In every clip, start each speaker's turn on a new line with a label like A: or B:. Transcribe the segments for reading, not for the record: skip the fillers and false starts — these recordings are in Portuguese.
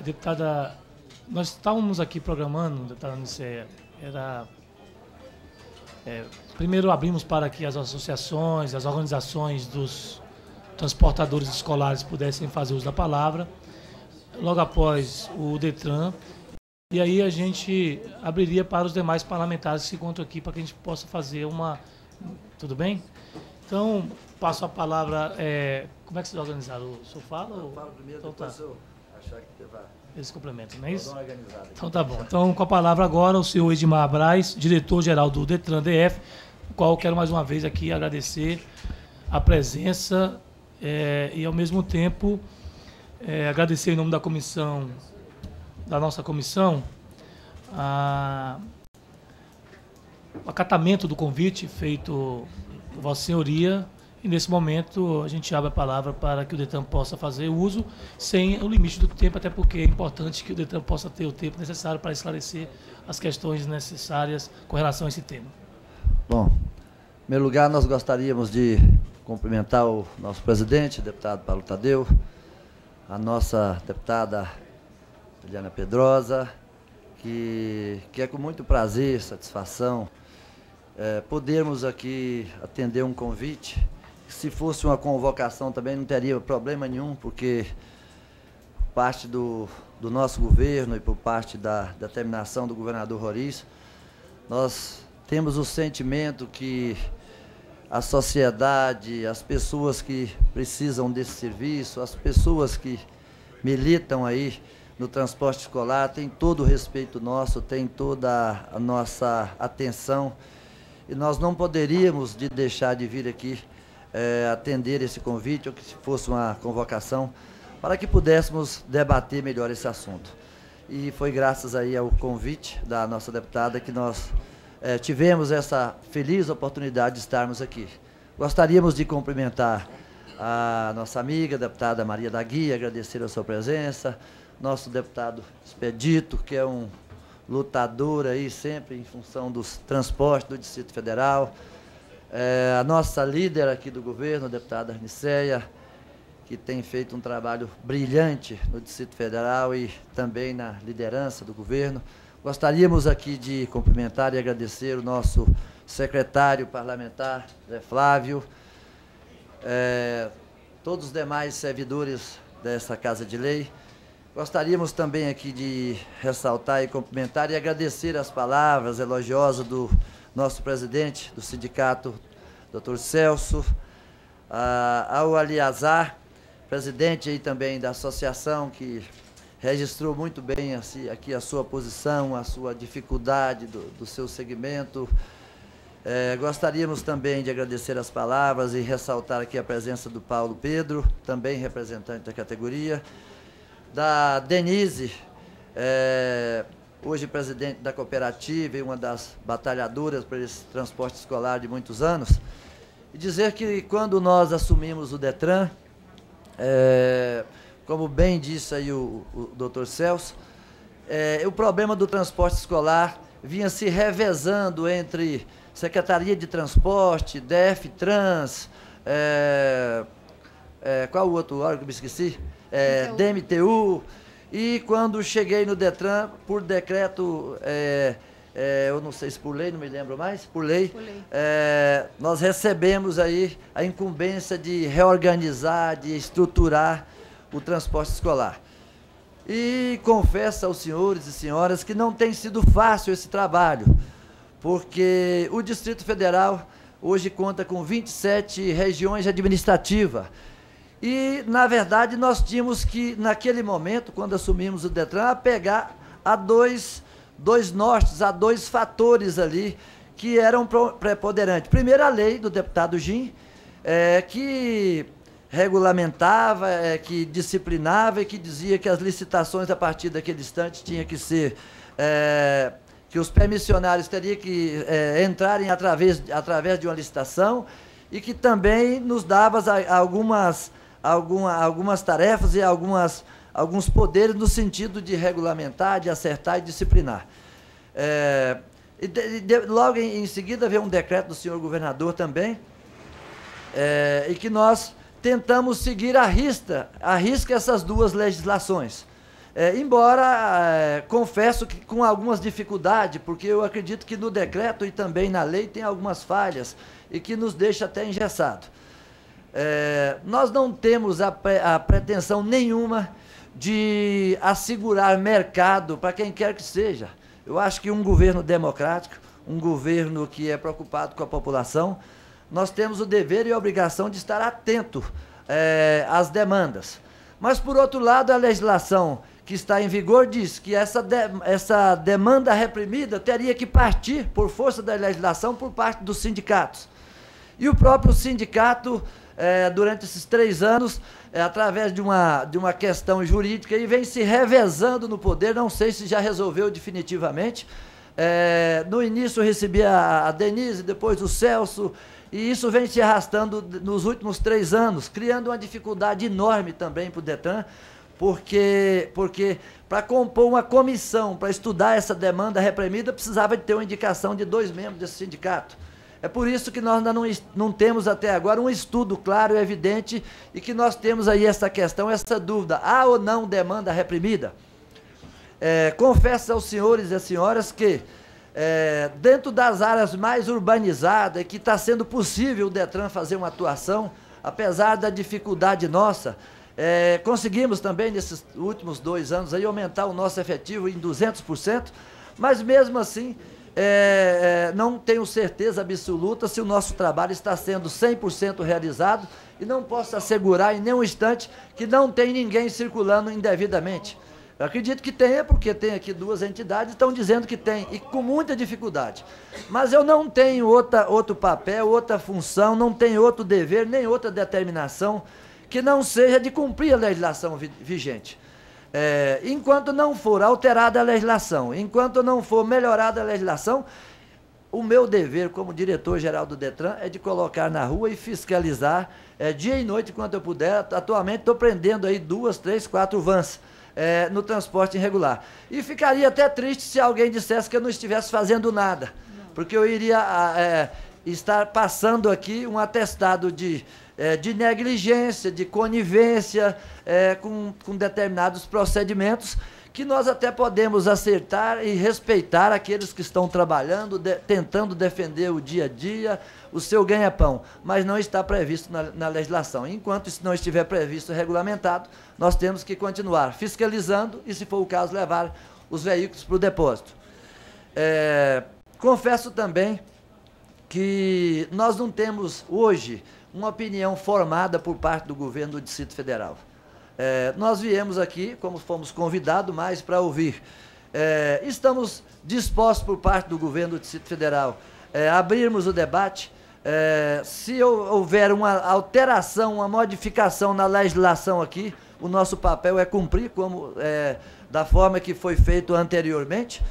A: A deputada, nós estávamos aqui programando, deputada Nicéia, primeiro abrimos para que as associações, as organizações dos transportadores escolares pudessem fazer uso da palavra, logo após o Detran, e aí a gente abriria para os demais parlamentares que se encontram aqui para que a gente possa fazer uma... Tudo bem? Então, passo a palavra... como é que vocês organizaram? O senhor fala?
B: Eu falo primeiro,
A: então,
B: depois
A: tá.
B: eu achar que vai...
A: Esse complemento, não é isso?
B: Então
A: tá bom. Então, com a palavra agora, o senhor Edmar Braz, diretor-geral do Detran DF, o qual eu quero mais uma vez aqui agradecer a presença e, ao mesmo tempo, agradecer em nome da comissão, da nossa comissão, o acatamento do convite feito por Vossa Senhoria. E, nesse momento, a gente abre a palavra para que o Detran possa fazer uso sem o limite do tempo, até porque é importante que o Detran possa ter o tempo necessário para esclarecer as questões necessárias com relação a esse tema.
B: Bom, em primeiro lugar, nós gostaríamos de cumprimentar o nosso presidente, o deputado Paulo Tadeu, a nossa deputada Eliana Pedrosa, que é com muito prazer, satisfação, podermos aqui atender um convite. Se fosse uma convocação também não teria problema nenhum, porque por parte do nosso governo e por parte da determinação do governador Roriz, nós temos o sentimento que a sociedade, as pessoas que precisam desse serviço, as pessoas que militam aí no transporte escolar, têm todo o respeito nosso, têm toda a nossa atenção, e nós não poderíamos deixar de vir aqui atender esse convite, ou que se fosse uma convocação, para que pudéssemos debater melhor esse assunto. E foi graças aí ao convite da nossa deputada que nós tivemos essa feliz oportunidade de estarmos aqui. Gostaríamos de cumprimentar a nossa amiga, a deputada Maria da Guia, agradecer a sua presença, nosso deputado Expedito, que é um lutador aí sempre em função dos transportes do Distrito Federal, a nossa líder aqui do governo, a deputada Nicéia, que tem feito um trabalho brilhante no Distrito Federal e também na liderança do governo. Gostaríamos aqui de cumprimentar e agradecer o nosso secretário parlamentar, Zé Flávio, todos os demais servidores dessa Casa de Lei. Gostaríamos também aqui de ressaltar e cumprimentar e agradecer as palavras elogiosas do nosso presidente do sindicato, Dr. Celso, ao Aliazar, presidente aí também da associação, que registrou muito bem aqui a sua posição, a sua dificuldade do seu segmento. Gostaríamos também de agradecer as palavras e ressaltar aqui a presença do Paulo Pedro, também representante da categoria, da Denise, hoje presidente da cooperativa e uma das batalhadoras por esse transporte escolar de muitos anos, e dizer que quando nós assumimos o Detran, como bem disse aí o doutor Celso, o problema do transporte escolar vinha se revezando entre Secretaria de Transporte, DF-Trans, qual o outro órgão que eu me esqueci? DMTU. E quando cheguei no Detran, por decreto, eu não sei se por lei, não me lembro mais, por lei, nós recebemos aí a incumbência de reorganizar, de estruturar o transporte escolar. E confesso aos senhores e senhoras que não tem sido fácil esse trabalho, porque o Distrito Federal hoje conta com 27 regiões administrativas. E, na verdade, nós tínhamos que, naquele momento, quando assumimos o Detran, apegar a dois nortes, a dois fatores ali que eram preponderantes. Primeiro, a lei do deputado Jim, que regulamentava, que disciplinava e que dizia que as licitações, a partir daquele instante, tinha que ser... que os permissionários teriam que entrarem através de uma licitação, e que também nos dava algumas tarefas e alguns poderes no sentido de regulamentar, de acertar e disciplinar. Logo em seguida veio um decreto do senhor governador também, e que nós tentamos seguir à risca essas duas legislações. embora confesso que com algumas dificuldades, porque eu acredito que no decreto e também na lei tem algumas falhas e que nos deixa até engessado. Nós não temos a pretensão nenhuma de assegurar mercado para quem quer que seja. Eu acho que um governo democrático, um governo que é preocupado com a população, nós temos o dever e a obrigação de estar atento às demandas. Mas, por outro lado, a legislação que está em vigor diz que essa demanda reprimida teria que partir, por força da legislação, por parte dos sindicatos. E o próprio sindicato, durante esses 3 anos, através de uma questão jurídica, ele vem se revezando no poder, não sei se já resolveu definitivamente. No início recebia a Denise, depois o Celso, e isso vem se arrastando nos últimos 3 anos, criando uma dificuldade enorme também para o DETRAN, porque para compor uma comissão, para estudar essa demanda reprimida, precisava de ter uma indicação de 2 membros desse sindicato. É por isso que nós ainda não temos até agora um estudo claro e evidente e que nós temos aí essa questão, essa dúvida, há ou não demanda reprimida? Confesso aos senhores e às senhoras que dentro das áreas mais urbanizadas, que está sendo possível o DETRAN fazer uma atuação, apesar da dificuldade nossa, conseguimos também nesses últimos 2 anos aí aumentar o nosso efetivo em 200%, mas mesmo assim não tenho certeza absoluta se o nosso trabalho está sendo 100% realizado e não posso assegurar em nenhum instante que não tem ninguém circulando indevidamente. Eu acredito que tenha, porque tem aqui 2 entidades, estão dizendo que tem, e com muita dificuldade. Mas eu não tenho outro papel, outra função, não tenho outro dever, nem outra determinação que não seja de cumprir a legislação vigente. Enquanto não for alterada a legislação, enquanto não for melhorada a legislação, o meu dever como diretor-geral do DETRAN é de colocar na rua e fiscalizar dia e noite quanto eu puder. Atualmente estou prendendo aí 2, 3, 4 vans no transporte irregular. E ficaria até triste se alguém dissesse que eu não estivesse fazendo nada, porque eu iria estar passando aqui um atestado de negligência, de conivência com determinados procedimentos que nós até podemos acertar e respeitar aqueles que estão trabalhando, tentando defender o dia a dia, o seu ganha-pão, mas não está previsto na legislação. Enquanto isso não estiver previsto e regulamentado, nós temos que continuar fiscalizando e, se for o caso, levar os veículos para o depósito. Confesso também que nós não temos hoje uma opinião formada por parte do governo do Distrito Federal. Nós viemos aqui, como fomos convidados, mais para ouvir. Estamos dispostos, por parte do governo do Distrito Federal, a abrirmos o debate. Se houver uma alteração, uma modificação na legislação aqui, o nosso papel é cumprir da forma que foi feito anteriormente,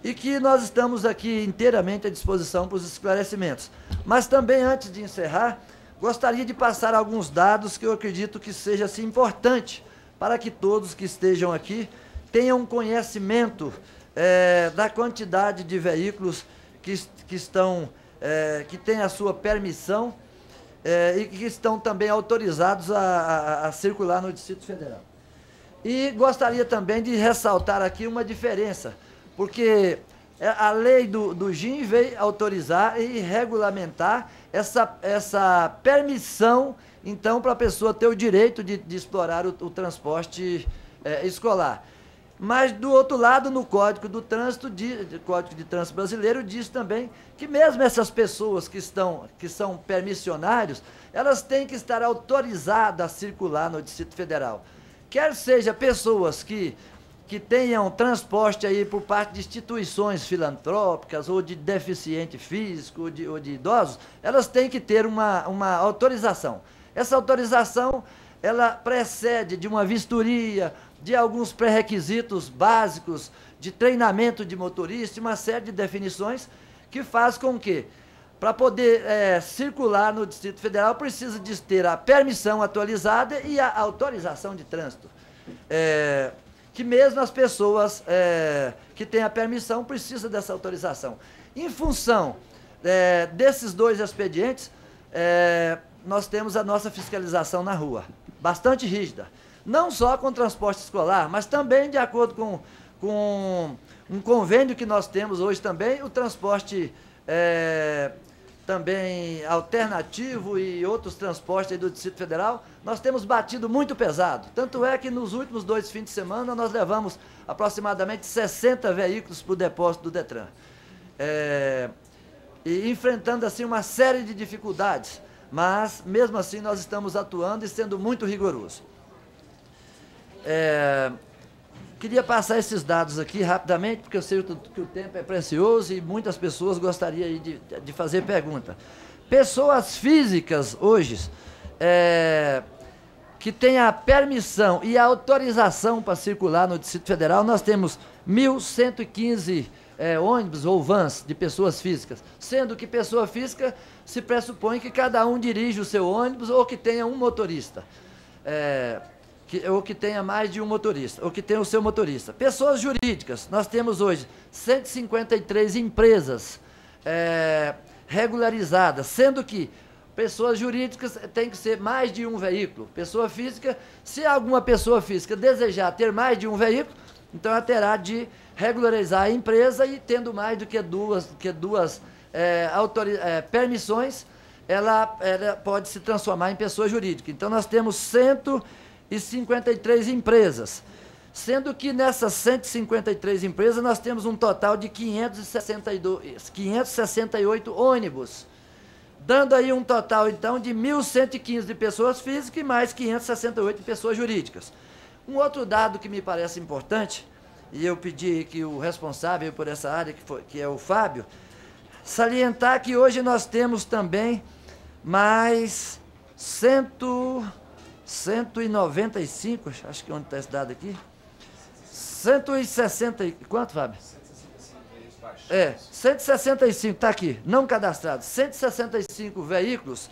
B: e que nós estamos aqui inteiramente à disposição para os esclarecimentos. Mas também, antes de encerrar, gostaria de passar alguns dados que eu acredito que seja assim, importante para que todos que estejam aqui tenham conhecimento da quantidade de veículos que têm a sua permissão e que estão também autorizados a circular no Distrito Federal. E gostaria também de ressaltar aqui uma diferença, porque a lei do GIM veio autorizar e regulamentar essa permissão, então, para a pessoa ter o direito de explorar o transporte escolar. Mas, do outro lado, no Código do Trânsito, Código de Trânsito Brasileiro, diz também que mesmo essas pessoas que são permissionários, elas têm que estar autorizadas a circular no Distrito Federal. Quer seja pessoas que tenham transporte aí por parte de instituições filantrópicas ou de deficiente físico ou de idosos, elas têm que ter uma autorização. Essa autorização, ela precede de uma vistoria, de alguns pré-requisitos básicos, de treinamento de motorista, uma série de definições que faz com que, para poder circular no Distrito Federal, precisa de ter a permissão atualizada e a autorização de trânsito. Que mesmo as pessoas que têm a permissão precisam dessa autorização. Em função desses 2 expedientes, nós temos a nossa fiscalização na rua, bastante rígida. não só com o transporte escolar, mas também de acordo com um convênio que nós temos hoje também, o transporte também alternativo e outros transportes aí do Distrito Federal, nós temos batido muito pesado. Tanto é que nos últimos 2 fins de semana nós levamos aproximadamente 60 veículos para o depósito do Detran. E enfrentando assim uma série de dificuldades, mas mesmo assim nós estamos atuando e sendo muito rigorosos. Queria passar esses dados aqui rapidamente, porque eu sei que o tempo é precioso e muitas pessoas gostariam de fazer pergunta. Pessoas físicas hoje, que têm a permissão e a autorização para circular no Distrito Federal, nós temos 1.115 ônibus ou vans de pessoas físicas, sendo que pessoa física se pressupõe que cada um dirige o seu ônibus ou que tenha um motorista. Ou que tenha mais de um motorista, ou que tenha o seu motorista. Pessoas jurídicas, nós temos hoje 153 empresas regularizadas, sendo que pessoas jurídicas tem que ser mais de um veículo. Pessoa física, se alguma pessoa física desejar ter mais de um veículo, então ela terá de regularizar a empresa e tendo mais do que duas permissões, ela pode se transformar em pessoa jurídica. Então nós temos 153 empresas, sendo que nessas 153 empresas nós temos um total de 568 ônibus, dando aí um total então de 1.115 de pessoas físicas e mais 568 de pessoas jurídicas. Um outro dado que me parece importante, e eu pedi que o responsável por essa área, que é o Fábio, salientar que hoje nós temos também mais 195, acho que onde está esse dado aqui? 160, quanto, Fábio? 165, está aqui, não cadastrados, 165 veículos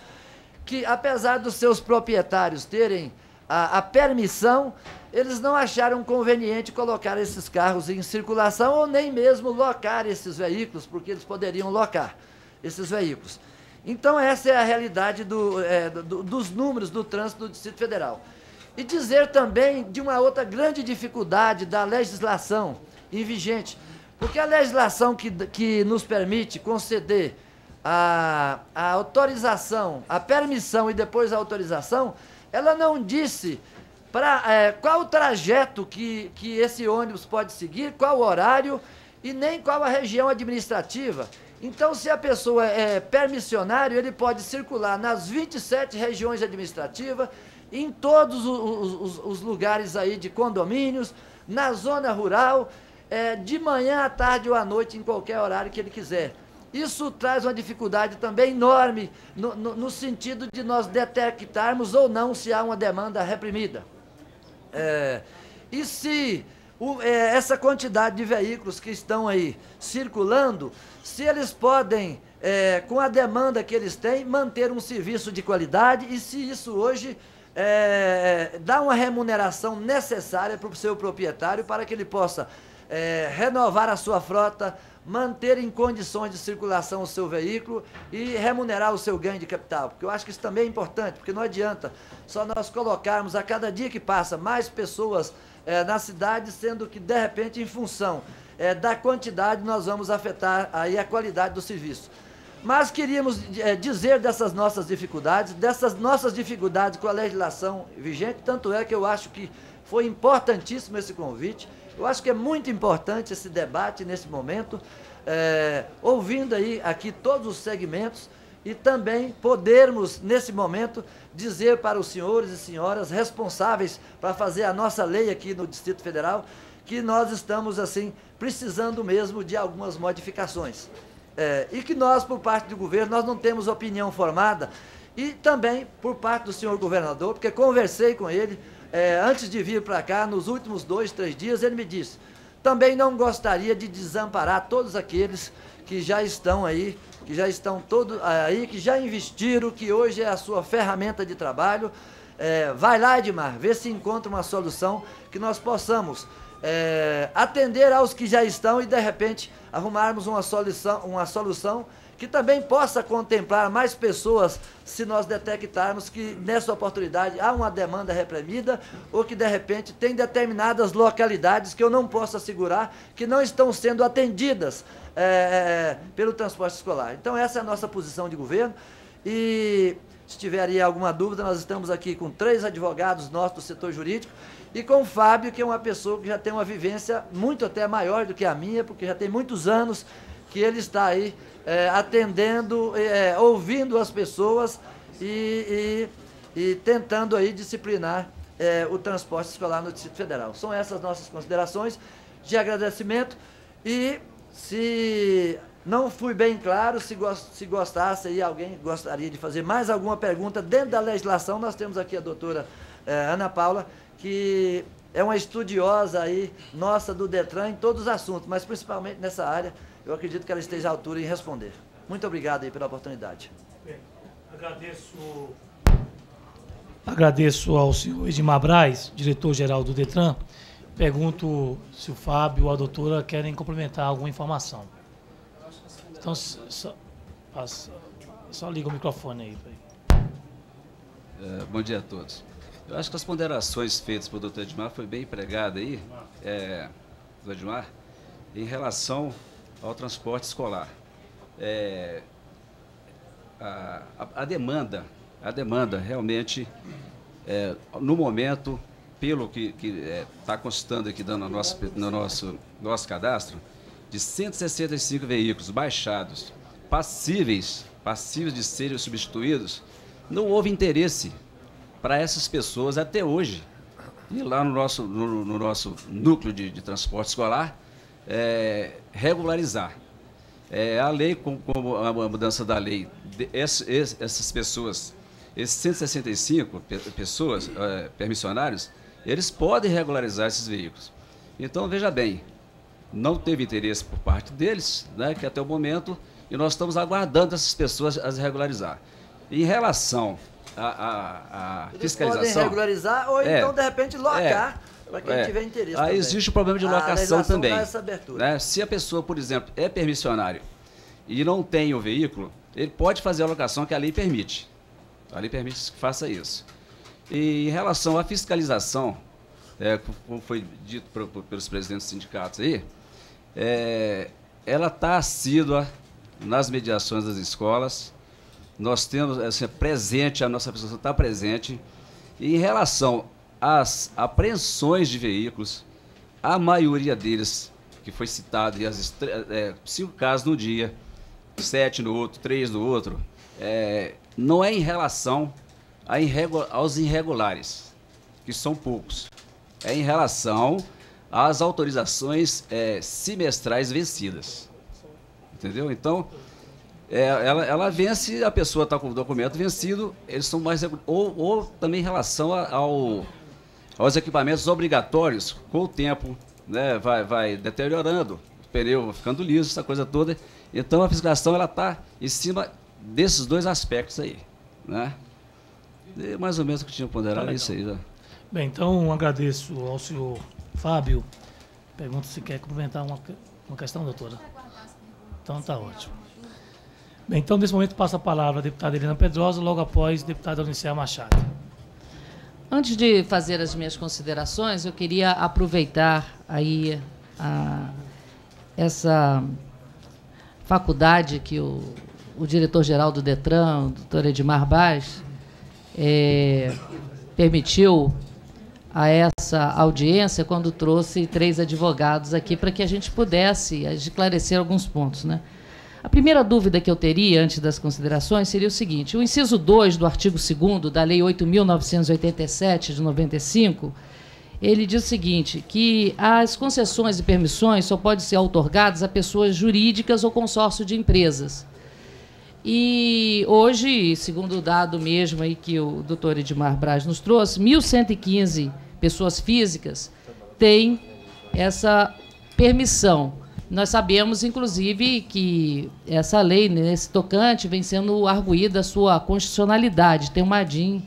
B: que, apesar dos seus proprietários terem a permissão, eles não acharam conveniente colocar esses carros em circulação ou nem mesmo locar esses veículos, porque eles poderiam locar esses veículos. Então essa é a realidade dos números do trânsito do Distrito Federal. E dizer também de uma outra grande dificuldade da legislação em vigente, porque a legislação que nos permite conceder a autorização, a permissão e depois a autorização, ela não disse qual o trajeto que esse ônibus pode seguir, qual o horário e nem qual a região administrativa. Então, se a pessoa é permissionário, ele pode circular nas 27 regiões administrativas, em todos os lugares aí de condomínios, na zona rural, de manhã, à tarde ou à noite, em qualquer horário que ele quiser. Isso traz uma dificuldade também enorme no sentido de nós detectarmos ou não se há uma demanda reprimida. E se essa quantidade de veículos que estão aí circulando, se eles podem, com a demanda que eles têm, manter um serviço de qualidade e se isso hoje dá uma remuneração necessária para o seu proprietário para que ele possa renovar a sua frota, manter em condições de circulação o seu veículo e remunerar o seu ganho de capital, porque eu acho que isso também é importante, porque não adianta só nós colocarmos a cada dia que passa mais pessoas na cidade, sendo que de repente em função da quantidade nós vamos afetar aí a qualidade do serviço. Mas queríamos dizer dessas nossas dificuldades com a legislação vigente, tanto é que eu acho que foi importantíssimo esse convite. Eu acho que é muito importante esse debate nesse momento, ouvindo aí aqui todos os segmentos e também podermos, nesse momento, dizer para os senhores e senhoras responsáveis para fazer a nossa lei aqui no Distrito Federal, que nós estamos, assim, precisando mesmo de algumas modificações. E que nós, por parte do governo, nós não temos opinião formada, e também por parte do senhor governador, porque conversei com ele, antes de vir para cá, nos últimos 2, 3 dias, ele me disse, também não gostaria de desamparar todos aqueles que já estão aí, que já investiram, que hoje é a sua ferramenta de trabalho. Vai lá, Edmar, vê se encontra uma solução que nós possamos atender aos que já estão e, de repente, arrumarmos uma solução que também possa contemplar mais pessoas se nós detectarmos que nessa oportunidade há uma demanda reprimida ou que de repente tem determinadas localidades que eu não posso assegurar que não estão sendo atendidas pelo transporte escolar. Então essa é a nossa posição de governo e se tiver aí alguma dúvida, nós estamos aqui com 3 advogados nossos do setor jurídico e com o Fábio, que é uma pessoa que já tem uma vivência muito até maior do que a minha, porque já tem muitos anos que ele está aí atendendo, ouvindo as pessoas e tentando aí disciplinar o transporte escolar no Distrito Federal. São essas nossas considerações de agradecimento e se não fui bem claro, se gostasse aí, alguém gostaria de fazer mais alguma pergunta dentro da legislação, nós temos aqui a doutora Ana Paula, que é uma estudiosa aí nossa do Detran em todos os assuntos, mas principalmente nessa área, eu acredito que ela esteja à altura em responder. Muito obrigado aí pela oportunidade.
A: Bem, agradeço ao senhor Edmar Braz, diretor-geral do Detran. Pergunto se o Fábio ou a doutora querem complementar alguma informação. Então, só liga o microfone aí.
C: Bom dia a todos. Eu acho que as ponderações feitas pelo doutor Edmar foi bem empregada aí, do Edmar, em relação ao transporte escolar. A demanda realmente, no momento, pelo que está constando aqui no nosso cadastro, de 165 veículos baixados, passíveis de serem substituídos, não houve interesse para essas pessoas até hoje ir lá no nosso núcleo de transporte escolar regularizar. A lei, com a mudança da lei, essas pessoas, esses 165 pessoas, permissionários, eles podem regularizar esses veículos. Então, veja bem, não teve interesse por parte deles, né, que até o momento, e nós estamos aguardando essas pessoas a regularizar. Em relação à fiscalização... Eles podem
B: regularizar ou então, de repente, locar para quem tiver interesse.
C: Aí existe o problema de locação também.
B: Dá essa abertura.
C: Né? Se a pessoa, por exemplo, é permissionário e não tem o veículo, ele pode fazer a locação que a lei permite. A lei permite que faça isso. E em relação à fiscalização, como foi dito pelos presidentes dos sindicatos aí, ela está assídua nas mediações das escolas. Nós temos presente, a nossa pessoa está presente. E em relação às apreensões de veículos, a maioria deles, que foi citado, 5 casos no dia, 7 no outro, 3 no outro, não é em relação aos irregulares, que são poucos. É em relação às autorizações semestrais vencidas. Entendeu? Então, ela vence, a pessoa está com o documento vencido, eles são mais... Ou também em relação aos equipamentos obrigatórios, com o tempo, né, vai deteriorando, o pneu vai ficando liso, essa coisa toda. Então, a fiscalização está em cima desses 2 aspectos aí. Né? E mais ou menos o que tinha ponderado isso aí. Já.
A: Bem, então agradeço ao senhor Fábio. Pergunto se quer complementar uma questão, doutora. Então tá ótimo. Bem, então nesse momento passa a palavra a deputada Helena Pedrosa, logo após a deputada Onicea Machado.
D: Antes de fazer as minhas considerações, eu queria aproveitar aí essa faculdade que o diretor-geral do Detran, o doutor Edmar Braz, permitiu a essa audiência quando trouxe 3 advogados aqui para que a gente pudesse esclarecer alguns pontos, né? A primeira dúvida que eu teria, antes das considerações, seria o seguinte: o inciso 2 do artigo 2º da Lei 8.987, de 95, ele diz o seguinte, que as concessões e permissões só podem ser outorgadas a pessoas jurídicas ou consórcio de empresas. E hoje, segundo o dado mesmo aí que o doutor Edmar Braz nos trouxe, 1.115 pessoas físicas têm essa permissão. Nós sabemos, inclusive, que essa lei, nesse tocante, vem sendo arguída a sua constitucionalidade. Tem uma ADIM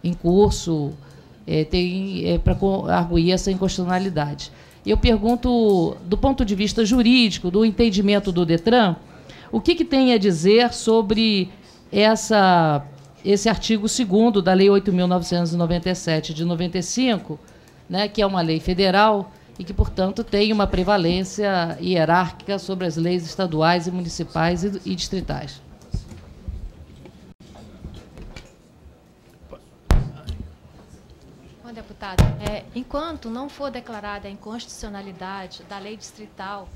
D: em curso para arguir essa inconstitucionalidade. Eu pergunto, do ponto de vista jurídico, do entendimento do Detran, O que tem a dizer sobre esse artigo 2º da Lei 8.997 de 95, né, que é uma lei federal e que, portanto, tem uma prevalência hierárquica sobre as leis estaduais e municipais e distritais?
E: Bom, deputado, enquanto não for declarada a inconstitucionalidade da lei distrital,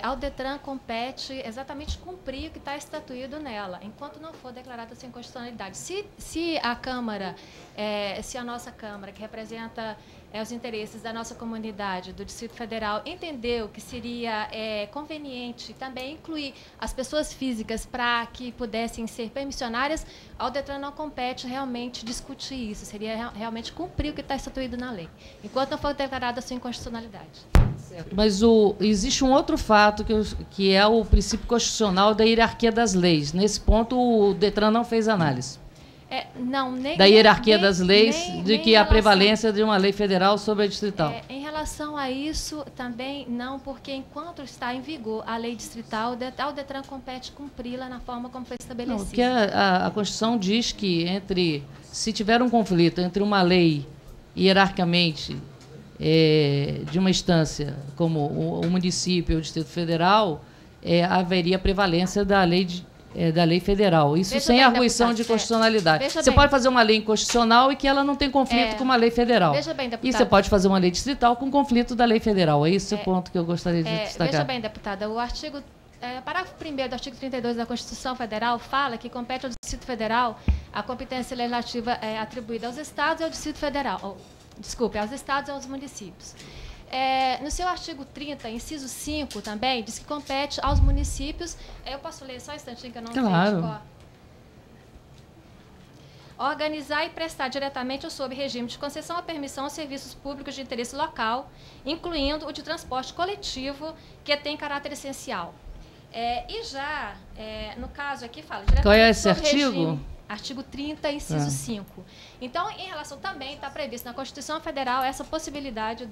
E: ao DETRAN compete exatamente cumprir o que está estatuído nela, enquanto não for declarada essa inconstitucionalidade. Se a Câmara, se a nossa Câmara, que representa os interesses da nossa comunidade, do Distrito Federal, entendeu que seria conveniente também incluir as pessoas físicas para que pudessem ser permissionárias, ao DETRAN não compete realmente discutir isso, seria realmente cumprir o que está estatuído na lei, enquanto não for declarada a sua inconstitucionalidade.
D: Mas existe um outro fato que é o princípio constitucional da hierarquia das leis. Nesse ponto, o DETRAN não fez análise. Da hierarquia das leis, de que a prevalência de uma lei federal sobre a distrital.
E: Em relação a isso, também não, porque enquanto está em vigor a lei distrital, ao DETRAN compete cumpri-la na forma como foi estabelecida.
D: Não, porque a Constituição diz que se tiver um conflito entre uma lei hierarquicamente de uma instância como o município ou o Distrito Federal, haveria prevalência da lei federal. Isso
E: Veja
D: sem
E: bem,
D: arguição
E: deputado,
D: de constitucionalidade.
E: Veja
D: Você
E: bem.
D: pode fazer uma lei inconstitucional e que ela não tem conflito com uma lei federal.
E: Veja bem, deputado.
D: E você pode fazer uma lei distrital com conflito da lei federal. É esse o ponto que eu gostaria de destacar.
E: Veja bem, deputada, o artigo, parágrafo 1º do artigo 32 da Constituição Federal fala que compete ao Distrito Federal a competência legislativa atribuída aos estados e ao Distrito Federal. Aos estados e aos municípios. No seu artigo 30, inciso 5, também, diz que compete aos municípios... eu posso ler só um instantinho que eu não sei de cor. Organizar e prestar diretamente ou sob regime de concessão ou permissão aos serviços públicos de interesse local, incluindo o de transporte coletivo, que tem caráter essencial. No caso aqui, fala diretamente.
D: Qual é esse
E: sobre
D: artigo?
E: Regime, artigo 30, inciso 5. Então, em relação também, está previsto na Constituição Federal essa possibilidade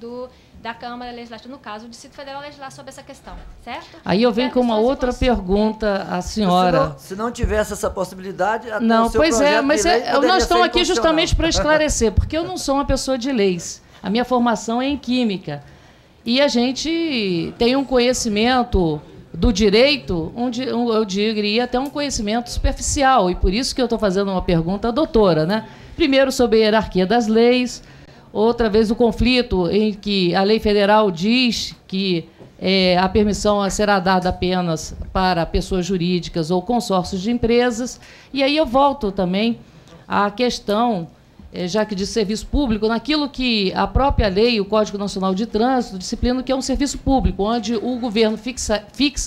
E: da Câmara Legislativa, no caso, o Distrito Federal legislar sobre essa questão, certo?
D: Aí eu venho com uma outra pergunta à senhora.
B: Se não tivesse essa possibilidade, até
D: não,
B: o seu
D: pois
B: projeto
D: mas
B: de lei poderia
D: nós
B: ser
D: estamos aqui
B: inconstitucional.
D: justamente para esclarecer, porque eu não sou uma pessoa de leis. A minha formação é em química. E a gente tem um conhecimento do direito, eu diria até um conhecimento superficial, e por isso que eu estou fazendo uma pergunta à doutora, né? Primeiro, sobre a hierarquia das leis, outra vez o conflito em que a lei federal diz que a permissão será dada apenas para pessoas jurídicas ou consórcios de empresas, e aí eu volto também à questão, já que de serviço público, naquilo que a própria lei, o Código Nacional de Trânsito, disciplina que é um serviço público, onde o governo fixa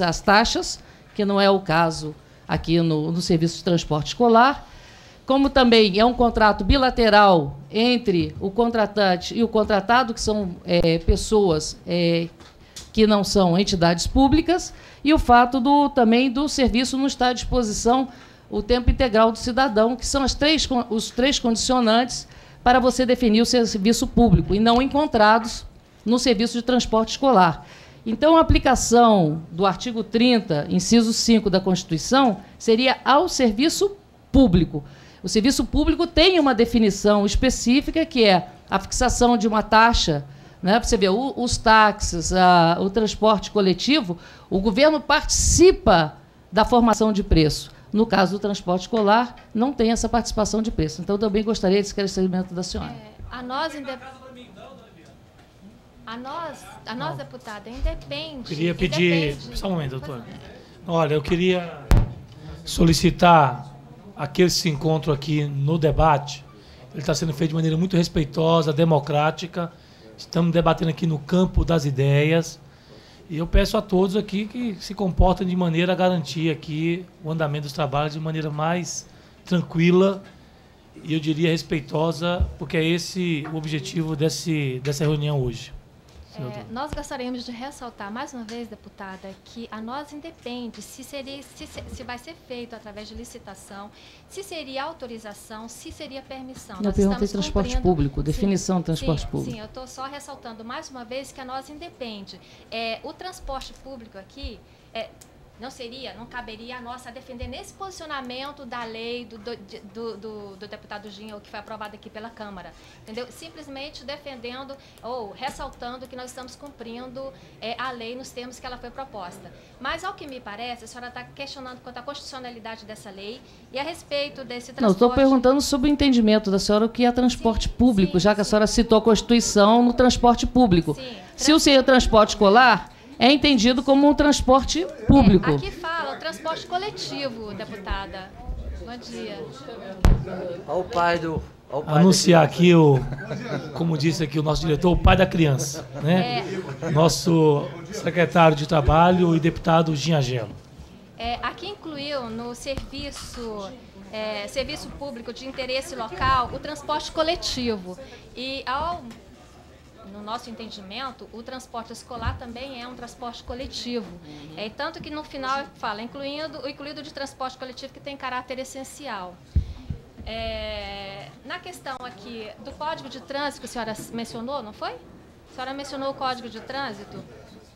D: as taxas, que não é o caso aqui no serviço de transporte escolar, como também é um contrato bilateral entre o contratante e o contratado, que são pessoas que não são entidades públicas, e o fato também do serviço não estar à disposição o tempo integral do cidadão, que são os três condicionantes para você definir o serviço público, e não encontrados no serviço de transporte escolar. Então, a aplicação do artigo 30, inciso 5 da Constituição, seria ao serviço público. O serviço público tem uma definição específica, que é a fixação de uma taxa, né? Você vê, os táxis, o transporte coletivo, o governo participa da formação de preço. No caso do transporte escolar, não tem essa participação de preço. Então, eu também gostaria de esclarecimento da senhora.
E: A nós, deputada, independe...
A: Queria pedir... Só um momento, doutora. Olha, eu queria solicitar aquele se encontro aqui no debate. Ele está sendo feito de maneira muito respeitosa, democrática. Estamos debatendo aqui no campo das ideias. E eu peço a todos aqui que se comportem de maneira a garantir aqui o andamento dos trabalhos de maneira mais tranquila e, eu diria, respeitosa, porque é esse o objetivo dessa reunião hoje.
E: Nós gostaríamos de ressaltar, mais uma vez, deputada, que a nós independe se vai ser feito através de licitação, se seria autorização, se seria permissão.
D: Eu perguntei transporte público, definição de transporte público.
E: Sim, eu estou só ressaltando mais uma vez que a nós independe. O transporte público aqui, não caberia a nossa defender nesse posicionamento da lei do deputado Ginho, que foi aprovada aqui pela Câmara, entendeu? Simplesmente defendendo ou ressaltando que nós estamos cumprindo a lei nos termos que ela foi proposta. Mas, ao que me parece, a senhora está questionando quanto à constitucionalidade dessa lei e a respeito desse transporte...
D: Não, estou perguntando sobre o entendimento da senhora o que é transporte público, já que a senhora citou a Constituição no transporte público.
E: Sim,
D: se o transporte escolar é entendido como um transporte público.
E: Aqui fala o transporte coletivo, deputada. Bom dia.
B: Ao pai do...
A: Anunciar aqui, como disse aqui o nosso diretor, o pai da criança, né? Nosso secretário de Trabalho e deputado Ginhagelo.
E: Aqui incluiu no serviço público de interesse local o transporte coletivo. E no nosso entendimento, o transporte escolar também é um transporte coletivo. Tanto que no final fala, incluído de transporte coletivo que tem caráter essencial. Na questão aqui do Código de Trânsito, que a senhora mencionou, não foi? A senhora mencionou o Código de Trânsito.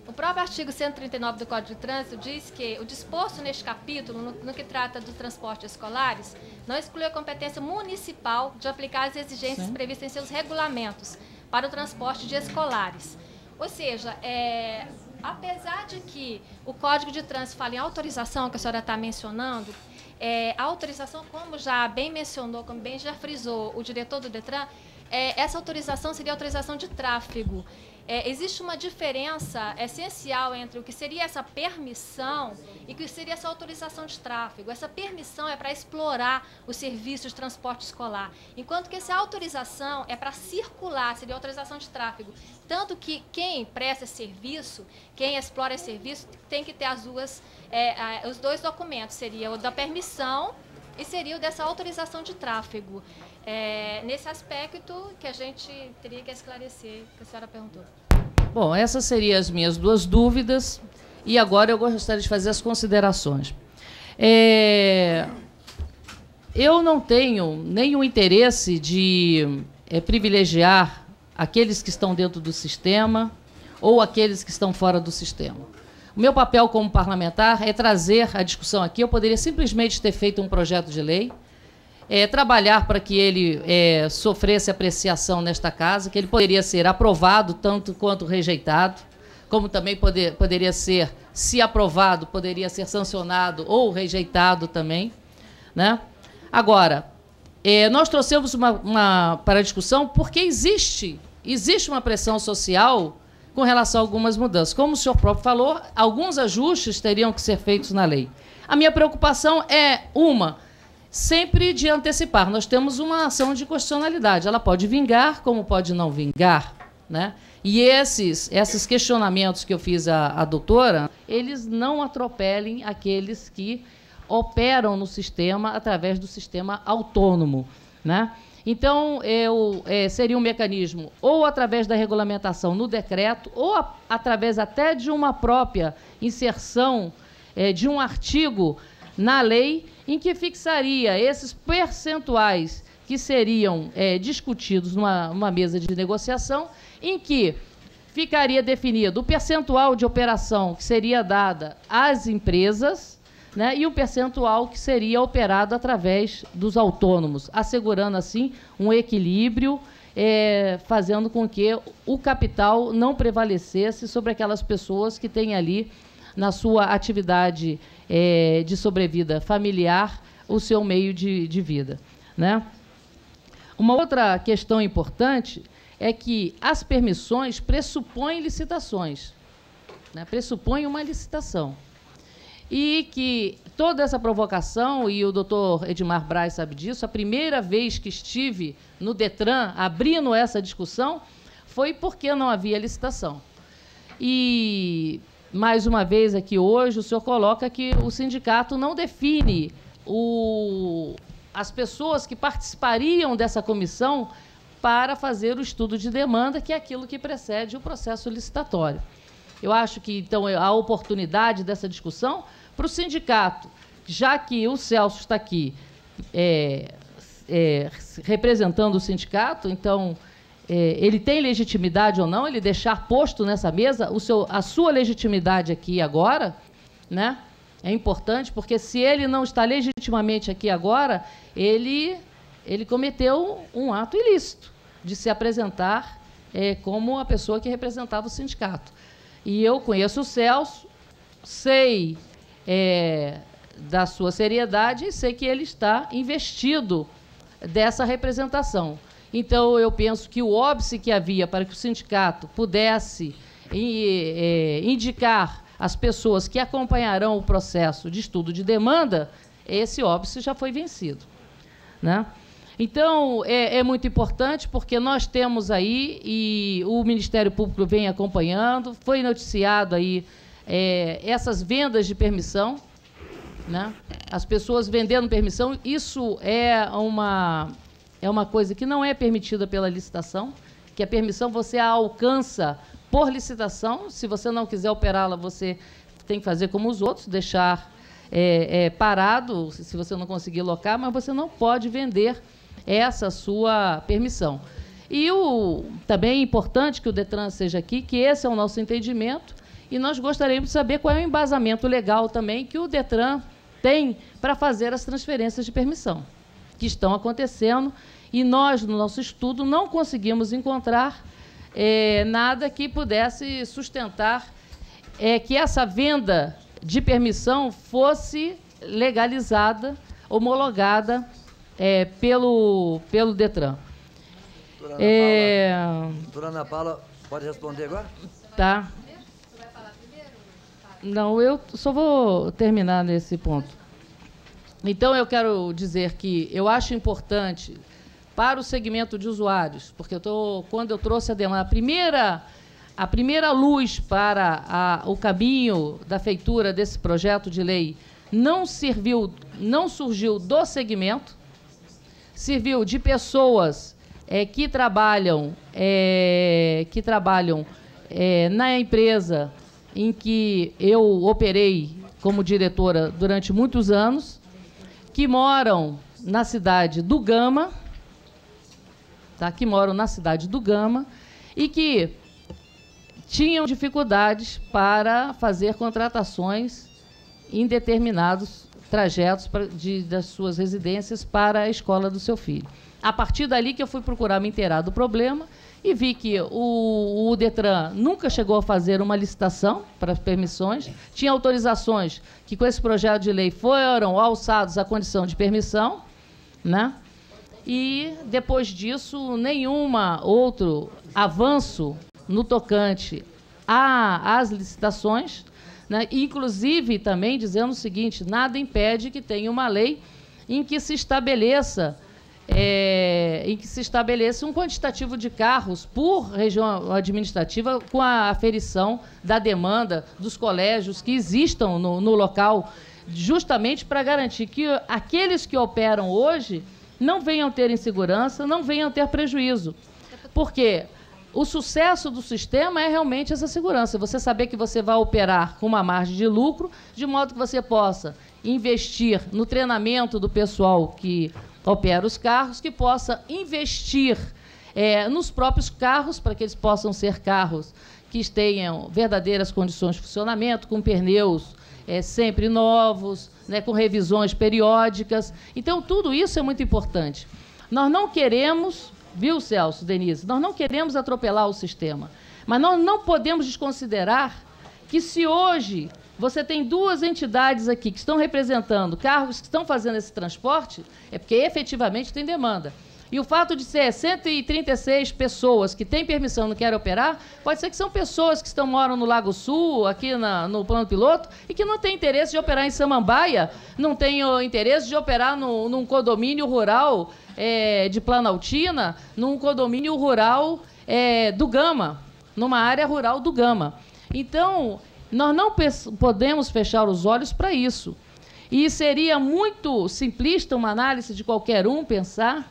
E: O próprio artigo 139 do Código de Trânsito diz que o disposto neste capítulo, no que trata dos transportes escolares, não exclui a competência municipal de aplicar as exigências previstas em seus regulamentos para o transporte de escolares. Ou seja, apesar de que o Código de Trânsito fala em autorização, que a senhora está mencionando, a autorização, como já bem mencionou, como bem já frisou o diretor do DETRAN, essa autorização seria autorização de tráfego. Existe uma diferença essencial entre o que seria essa permissão e o que seria essa autorização de tráfego. Essa permissão é para explorar os serviços de transporte escolar, enquanto que essa autorização é para circular, seria autorização de tráfego. Tanto que quem presta esse serviço, quem explora esse serviço, tem que ter os dois documentos, seria o da permissão e seria o dessa autorização de tráfego. Nesse aspecto que a gente teria que esclarecer, que a senhora perguntou.
D: Bom, essas seriam as minhas duas dúvidas, e agora eu gostaria de fazer as considerações. Eu não tenho nenhum interesse de privilegiar aqueles que estão dentro do sistema ou aqueles que estão fora do sistema. O meu papel como parlamentar é trazer a discussão aqui. Eu poderia simplesmente ter feito um projeto de lei, trabalhar para que ele sofresse apreciação nesta casa, que ele poderia ser aprovado tanto quanto rejeitado, como também poderia ser, se aprovado, poderia ser sancionado ou rejeitado também, né? Agora, nós trouxemos para a discussão porque existe uma pressão social com relação a algumas mudanças. Como o senhor próprio falou, alguns ajustes teriam que ser feitos na lei. A minha preocupação é sempre de antecipar. Nós temos uma ação de constitucionalidade. Ela pode vingar, como pode não vingar, né? E esses questionamentos que eu fiz à doutora, eles não atropelem aqueles que operam no sistema através do sistema autônomo, né? Então, seria um mecanismo ou através da regulamentação no decreto ou através até de uma própria inserção de um artigo na lei em que fixaria esses percentuais que seriam discutidos numa mesa de negociação, em que ficaria definido o percentual de operação que seria dada às empresas, né, e o percentual que seria operado através dos autônomos, assegurando, assim, um equilíbrio, fazendo com que o capital não prevalecesse sobre aquelas pessoas que têm ali, na sua atividade de sobrevida familiar, o seu meio de vida, né? Uma outra questão importante é que as permissões pressupõem licitações, né? Pressupõem uma licitação. E que toda essa provocação, e o doutor Edmar Braz sabe disso, a primeira vez que estive no DETRAN abrindo essa discussão foi porque não havia licitação. E, mais uma vez aqui hoje, o senhor coloca que o sindicato não define as pessoas que participariam dessa comissão para fazer o estudo de demanda, que é aquilo que precede o processo licitatório. Eu acho que, então, a oportunidade dessa discussão para o sindicato, já que o Celso está aqui representando o sindicato, então, ele tem legitimidade ou não, ele deixar posto nessa mesa a sua legitimidade aqui agora, né? É importante porque, se ele não está legitimamente aqui agora, ele cometeu um ato ilícito de se apresentar como a pessoa que representava o sindicato. E eu conheço o Celso, sei da sua seriedade e sei que ele está investido dessa representação. Então, eu penso que o óbice que havia para que o sindicato pudesse indicar as pessoas que acompanharão o processo de estudo de demanda, esse óbice já foi vencido, né? Então, é muito importante, porque nós temos aí, e o Ministério Público vem acompanhando, foi noticiado aí essas vendas de permissão, né? As pessoas vendendo permissão, isso é uma coisa que não é permitida pela licitação, que a permissão você a alcança por licitação. Se você não quiser operá-la, você tem que fazer como os outros, deixar parado, se você não conseguir locar, mas você não pode vender essa sua permissão. E também é importante que o DETRAN seja aqui, que esse é o nosso entendimento, e nós gostaríamos de saber qual é o embasamento legal também que o DETRAN tem para fazer as transferências de permissão, que estão acontecendo, e nós, no nosso estudo, não conseguimos encontrar nada que pudesse sustentar que essa venda de permissão fosse legalizada, homologada pelo DETRAN.
B: Doutora Ana Paula, pode responder agora?
D: Tá. Não, eu só vou terminar nesse ponto. Então, eu quero dizer que eu acho importante para o segmento de usuários, porque quando eu trouxe a primeira luz para o caminho da feitura desse projeto de lei não surgiu do segmento, serviu de pessoas que trabalham na empresa em que eu operei como diretora durante muitos anos, que moram na cidade do Gama, tá? E que tinham dificuldades para fazer contratações em determinados trajetos das suas residências para a escola do seu filho. A partir dali que eu fui procurar me inteirar do problema e vi que o DETRAN nunca chegou a fazer uma licitação para permissões, tinha autorizações que, com esse projeto de lei, foram alçados à condição de permissão, né? E, depois disso, nenhum outro avanço no tocante às licitações, né? Inclusive, também dizendo o seguinte: nada impede que tenha uma lei em que se estabeleça um quantitativo de carros por região administrativa, com a aferição da demanda dos colégios que existam no local, justamente para garantir que aqueles que operam hoje não venham ter insegurança, não venham ter prejuízo. Porque o sucesso do sistema é realmente essa segurança. Você saber que você vai operar com uma margem de lucro, de modo que você possa investir no treinamento do pessoal que opera os carros, que possa investir nos próprios carros, para que eles possam ser carros que tenham verdadeiras condições de funcionamento, com pneus sempre novos, né, com revisões periódicas. Então, tudo isso é muito importante. Nós não queremos, viu, Celso, Denise, nós não queremos atropelar o sistema, mas nós não podemos desconsiderar que, se hoje você tem duas entidades aqui que estão representando carros que estão fazendo esse transporte, é porque efetivamente tem demanda. E o fato de ser 136 pessoas que têm permissão e não querem operar, pode ser que são pessoas que moram no Lago Sul, aqui no Plano Piloto, e que não têm interesse de operar em Samambaia, não têm interesse de operar num condomínio rural de Planaltina, num condomínio rural do Gama, numa área rural do Gama. Então, nós não podemos fechar os olhos para isso. E seria muito simplista uma análise de qualquer um pensar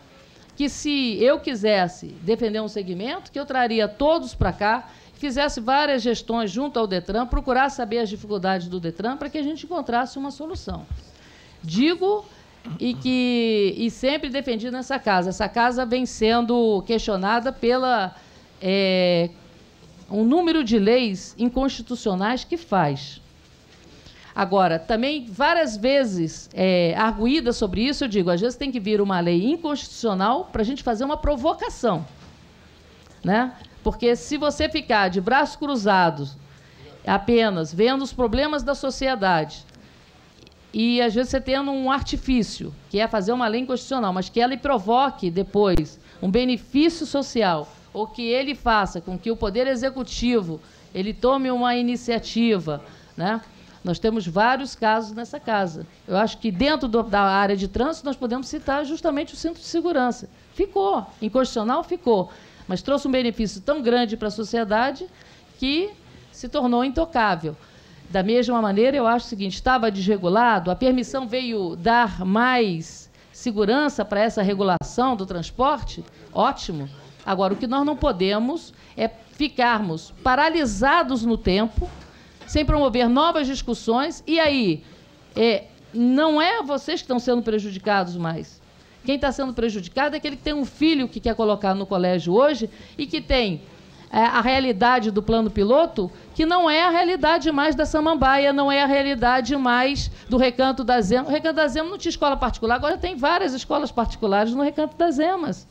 D: que, se eu quisesse defender um segmento, que eu traria todos para cá, fizesse várias gestões junto ao DETRAN, procurasse saber as dificuldades do DETRAN para que a gente encontrasse uma solução. Digo e sempre defendi nessa casa. Essa casa vem sendo questionada pela um número de leis inconstitucionais que faz. Agora, também, várias vezes arguída sobre isso, eu digo, às vezes tem que vir uma lei inconstitucional para a gente fazer uma provocação, né? Porque se você ficar de braços cruzados, apenas vendo os problemas da sociedade, e às vezes você tendo um artifício, que é fazer uma lei inconstitucional, mas que ela provoque depois um benefício social, ou que ele faça com que o Poder Executivo ele tome uma iniciativa, né? Nós temos vários casos nessa casa. Eu acho que dentro da área de trânsito nós podemos citar justamente o cinto de segurança. Ficou, inconstitucional ficou, mas trouxe um benefício tão grande para a sociedade que se tornou intocável. Da mesma maneira, eu acho o seguinte, estava desregulado, a permissão veio dar mais segurança para essa regulação do transporte, ótimo. Agora, o que nós não podemos é ficarmos paralisados no tempo, sem promover novas discussões, e aí não é vocês que estão sendo prejudicados mais. Quem está sendo prejudicado é aquele que tem um filho que quer colocar no colégio hoje e que tem a realidade do plano piloto, que não é a realidade mais da Samambaia, não é a realidade mais do Recanto das Emas. O Recanto das Emas não tinha escola particular, agora tem várias escolas particulares no Recanto das Emas,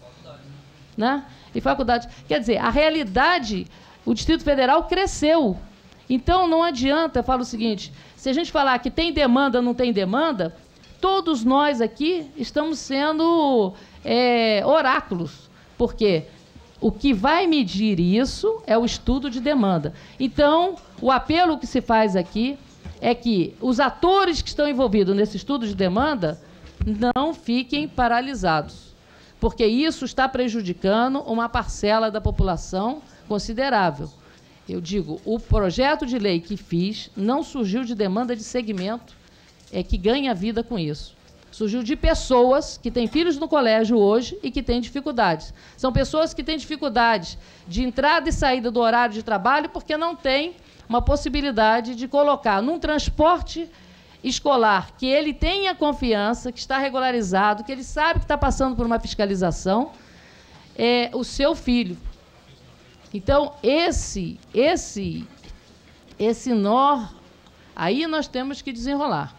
D: né? E faculdade. Quer dizer, a realidade, o Distrito Federal cresceu. Então, não adianta, eu falo o seguinte, se a gente falar que tem demanda, não tem demanda, todos nós aqui estamos sendo oráculos, porque o que vai medir isso é o estudo de demanda. Então, o apelo que se faz aqui é que os atores que estão envolvidos nesse estudo de demanda não fiquem paralisados, porque isso está prejudicando uma parcela da população considerável. Eu digo, o projeto de lei que fiz não surgiu de demanda de segmento, que ganha vida com isso. Surgiu de pessoas que têm filhos no colégio hoje e que têm dificuldades. São pessoas que têm dificuldades de entrada e saída do horário de trabalho porque não têm uma possibilidade de colocar num transporte escolar que ele tenha confiança, que está regularizado, que ele sabe que está passando por uma fiscalização, o seu filho. Então, esse nó, aí nós temos que desenrolar.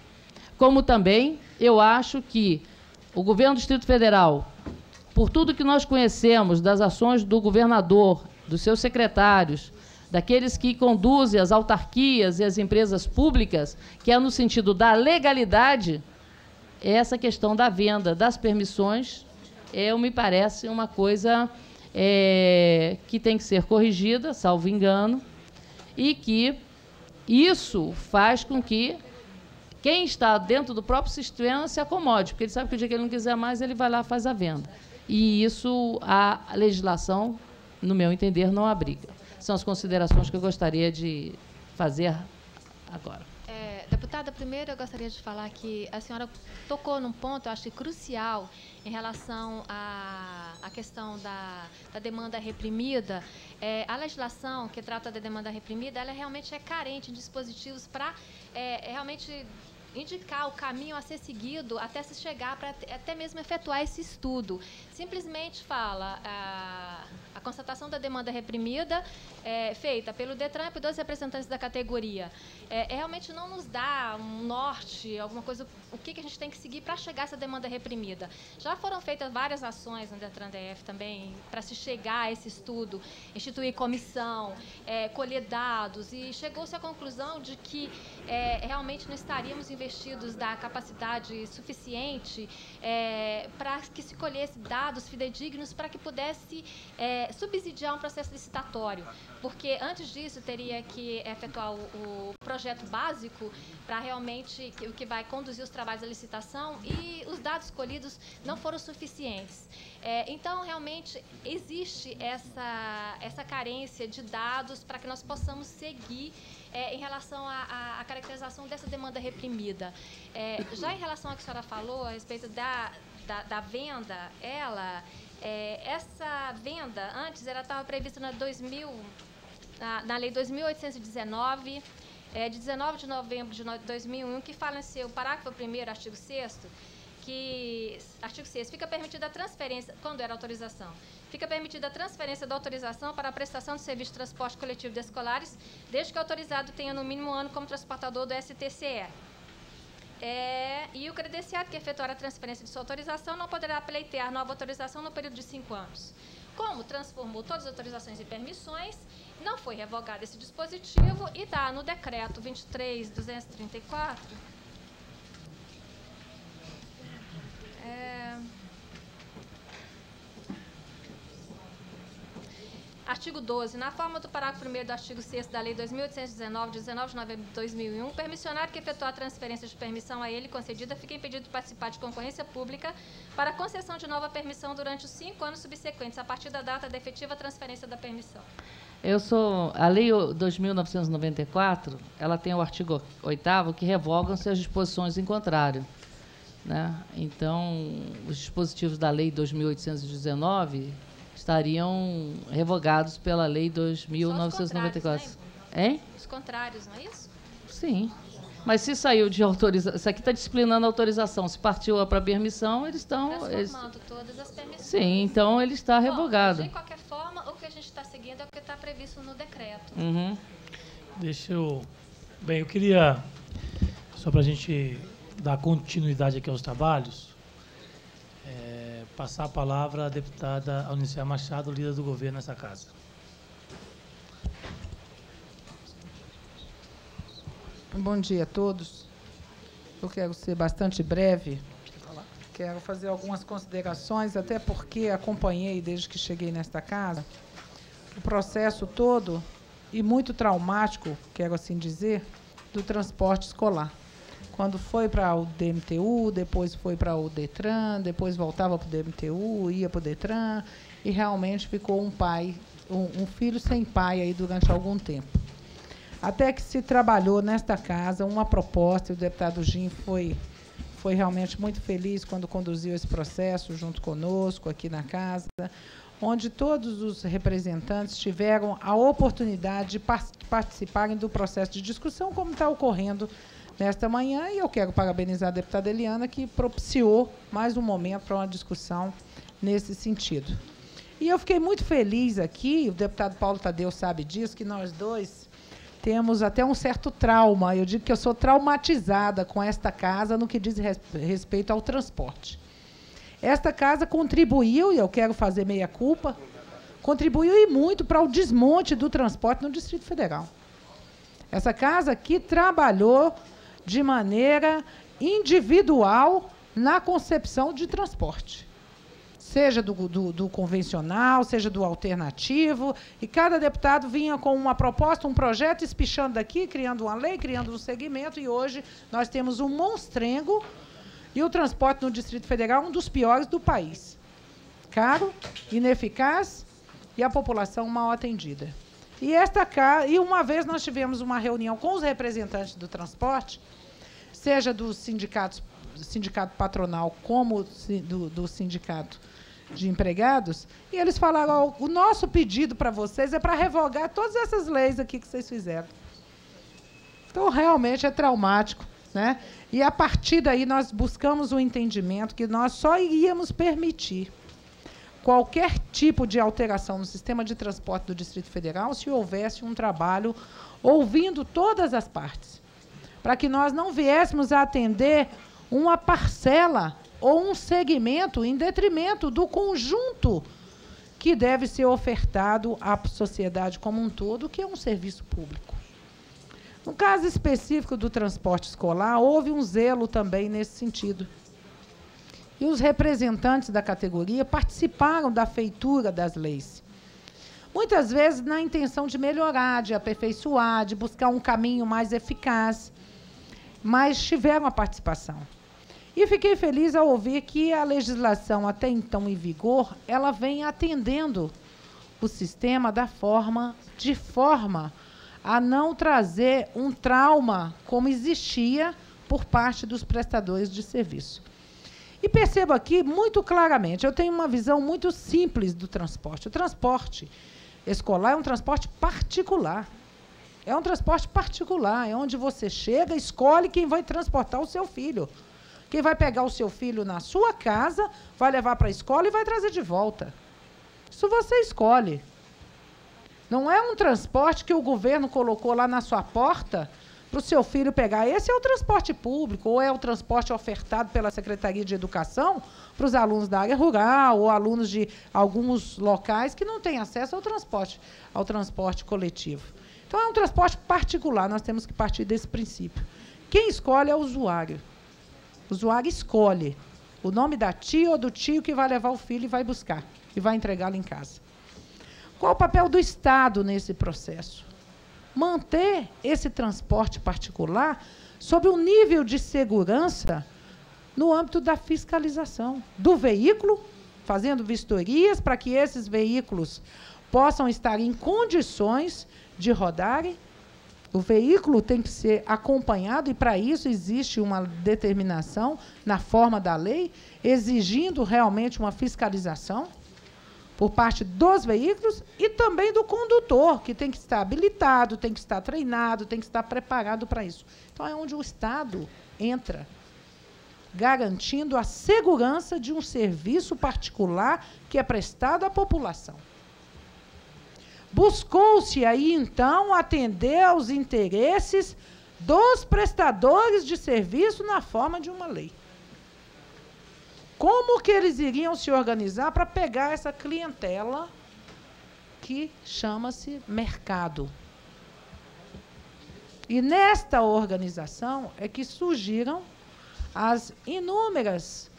D: Como também, eu acho que o governo do Distrito Federal, por tudo que nós conhecemos das ações do governador, dos seus secretários, daqueles que conduzem as autarquias e as empresas públicas, que é no sentido da legalidade, essa questão da venda das permissões, me parece uma coisa que tem que ser corrigida, salvo engano, e que isso faz com que quem está dentro do próprio sistema se acomode, porque ele sabe que o dia que ele não quiser mais, ele vai lá e faz a venda. E isso a legislação, no meu entender, não abriga. São as considerações que eu gostaria de fazer agora.
E: Deputada, primeiro eu gostaria de falar que a senhora tocou num ponto, eu acho que crucial, em relação à questão da demanda reprimida. A legislação que trata da demanda reprimida, ela realmente é carente de dispositivos para realmente indicar o caminho a ser seguido até se chegar para até mesmo efetuar esse estudo. Simplesmente fala a constatação da demanda reprimida feita pelo DETRAN e por 2 representantes da categoria. Realmente não nos dá um norte, alguma coisa, o que a gente tem que seguir para chegar a essa demanda reprimida. Já foram feitas várias ações no DETRAN-DF também para se chegar a esse estudo, instituir comissão, colher dados, e chegou-se à conclusão de que realmente não estaríamos investidos da capacidade suficiente para que se colhesse dados fidedignos para que pudesse subsidiar um processo licitatório, porque antes disso teria que efetuar o projeto básico para realmente o que vai conduzir os trabalhos da licitação, e os dados colhidos não foram suficientes. Então, realmente, existe essa carência de dados para que nós possamos seguir em relação à caracterização dessa demanda reprimida. Já em relação ao que a senhora falou a respeito da venda, essa venda, antes, ela estava prevista na Lei 2.819, de 19 de novembro de 2001, que fala em seu parágrafo 1º, artigo 6º, artigo 6º, fica permitida a transferência, quando era autorização, fica permitida a transferência da autorização para a prestação de serviço de transporte coletivo de escolares, desde que o autorizado tenha no mínimo um ano como transportador do STCE. E o credenciado que efetuar a transferência de sua autorização não poderá pleitear nova autorização no período de 5 anos. Como transformou todas as autorizações em permissões, não foi revogado esse dispositivo e está no decreto 23.234. Artigo 12. Na forma do parágrafo 1º do artigo 6º da Lei 2.819, de 19 de novembro de 2001, o permissionário que efetuar a transferência de permissão a ele concedida fica impedido de participar de concorrência pública para concessão de nova permissão durante os 5 anos subsequentes, a partir da data da efetiva transferência da permissão. A Lei 2.994, ela tem o artigo 8º que revogam-se as disposições em contrário, né? Então, os dispositivos da Lei 2.819 estariam revogados pela Lei 2.994. Hein? Os contrários, não é isso? Sim. Mas se saiu de autorização, isso aqui está disciplinando a autorização, se partiu para permissão, eles estão... Transformando todas as permissões. Sim, então ele está revogado. De qualquer forma, o que a gente está seguindo é o que está previsto no decreto.
A: Uhum. Bem, eu queria, só para a gente dar continuidade aqui aos trabalhos, passar a palavra à deputada Aunicia Machado, líder do governo nessa casa.
F: Bom dia a todos. Eu quero ser bastante breve. Quero fazer algumas considerações, até porque acompanhei, desde que cheguei nesta casa, o processo todo, e muito traumático, quero assim dizer, do transporte escolar. Quando foi para o DMTU, depois foi para o DETRAN, depois voltava para o DMTU, ia para o DETRAN, e realmente ficou um filho sem pai aí durante algum tempo. Até que se trabalhou nesta casa uma proposta, e o deputado Jim foi realmente muito feliz quando conduziu esse processo junto conosco aqui na casa, onde todos os representantes tiveram a oportunidade de participarem do processo de discussão, como está ocorrendo nesta manhã, e eu quero parabenizar a deputada Eliana, que propiciou mais um momento para uma discussão nesse sentido. E eu fiquei muito feliz aqui, o deputado Paulo Tadeu sabe disso, que nós dois temos até um certo trauma. Eu digo que eu sou traumatizada com esta casa no que diz respeito ao transporte. Esta casa contribuiu, e eu quero fazer meia-culpa, contribuiu e muito para o desmonte do transporte no Distrito Federal. Essa casa aqui trabalhou de maneira individual na concepção de transporte, seja do convencional, seja do alternativo, e cada deputado vinha com uma proposta, um projeto, espichando daqui, criando uma lei, criando um segmento, e hoje nós temos um monstrengo, e o transporte no Distrito Federal é um dos piores do país. Caro, ineficaz e a população mal atendida. E uma vez nós tivemos uma reunião com os representantes do transporte, seja do sindicato patronal como do sindicato de empregados, e eles falaram: o nosso pedido para vocês é para revogar todas essas leis aqui que vocês fizeram. Então, realmente é traumático, né? E, a partir daí, nós buscamos o entendimento que nós só iríamos permitir qualquer tipo de alteração no sistema de transporte do Distrito Federal se houvesse um trabalho ouvindo todas as partes, para que nós não viéssemos a atender uma parcela ou um segmento em detrimento do conjunto que deve ser ofertado à sociedade como um todo, que é um serviço público. No caso específico do transporte escolar, houve um zelo também nesse sentido. E os representantes da categoria participaram da feitura das leis. Muitas vezes na intenção de melhorar, de aperfeiçoar, de buscar um caminho mais eficaz, mas tiveram a participação. E fiquei feliz ao ouvir que a legislação até então em vigor, ela vem atendendo o sistema de forma a não trazer um trauma como existia por parte dos prestadores de serviço. E percebo aqui muito claramente, eu tenho uma visão muito simples do transporte. O transporte escolar é um transporte particular. É um transporte particular, é onde você chega, escolhe quem vai transportar o seu filho. Quem vai pegar o seu filho na sua casa, vai levar para a escola e vai trazer de volta. Isso você escolhe. Não é um transporte que o governo colocou lá na sua porta para o seu filho pegar. Esse é o transporte público, ou é o transporte ofertado pela Secretaria de Educação para os alunos da área rural ou alunos de alguns locais que não têm acesso ao transporte coletivo. Então, é um transporte particular, nós temos que partir desse princípio. Quem escolhe é o usuário. O usuário escolhe o nome da tia ou do tio que vai levar o filho e vai buscar, e vai entregá-lo em casa. Qual o papel do Estado nesse processo? Manter esse transporte particular sob um nível de segurança no âmbito da fiscalização do veículo, fazendo vistorias para que esses veículos possam estar em condições de rodarem. O veículo tem que ser acompanhado, e para isso existe uma determinação na forma da lei, exigindo realmente uma fiscalização por parte dos veículos e também do condutor, que tem que estar habilitado, tem que estar treinado, tem que estar preparado para isso. Então, é onde o Estado entra, garantindo a segurança de um serviço particular que é prestado à população. Buscou-se aí, então, atender aos interesses dos prestadores de serviço na forma de uma lei. Como que eles iriam se organizar para pegar essa clientela que chama-se mercado? E nesta organização é que surgiram as inúmeras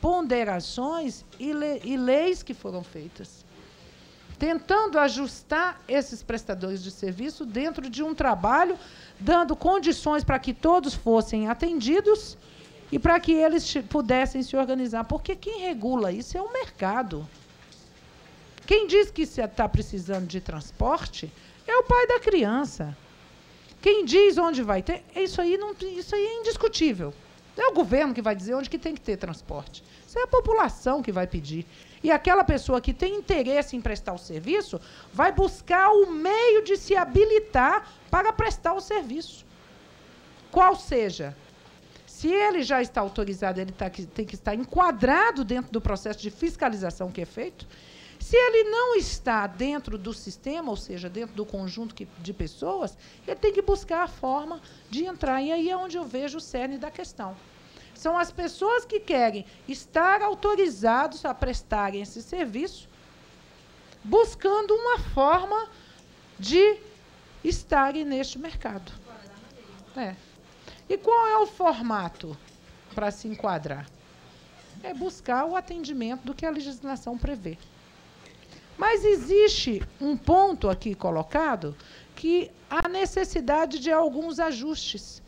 F: ponderações e leis que foram feitas, tentando ajustar esses prestadores de serviço dentro de um trabalho, dando condições para que todos fossem atendidos e para que eles pudessem se organizar. Porque quem regula isso é o mercado. Quem diz que está precisando de transporte é o pai da criança. Quem diz onde vai ter, isso aí é indiscutível. Não é o governo que vai dizer onde que tem que ter transporte. Isso é a população que vai pedir. E aquela pessoa que tem interesse em prestar o serviço vai buscar o meio de se habilitar para prestar o serviço. Qual seja? Se ele já está autorizado, ele tem que estar enquadrado dentro do processo de fiscalização que é feito. Se ele não está dentro do sistema, ou seja, dentro do conjunto de pessoas, ele tem que buscar a forma de entrar. E aí é onde eu vejo o cerne da questão. São as pessoas que querem estar autorizados a prestarem esse serviço, buscando uma forma de estarem neste mercado. E qual é o formato para se enquadrar? É buscar o atendimento do que a legislação prevê. Mas existe um ponto aqui colocado que há necessidade de alguns ajustes.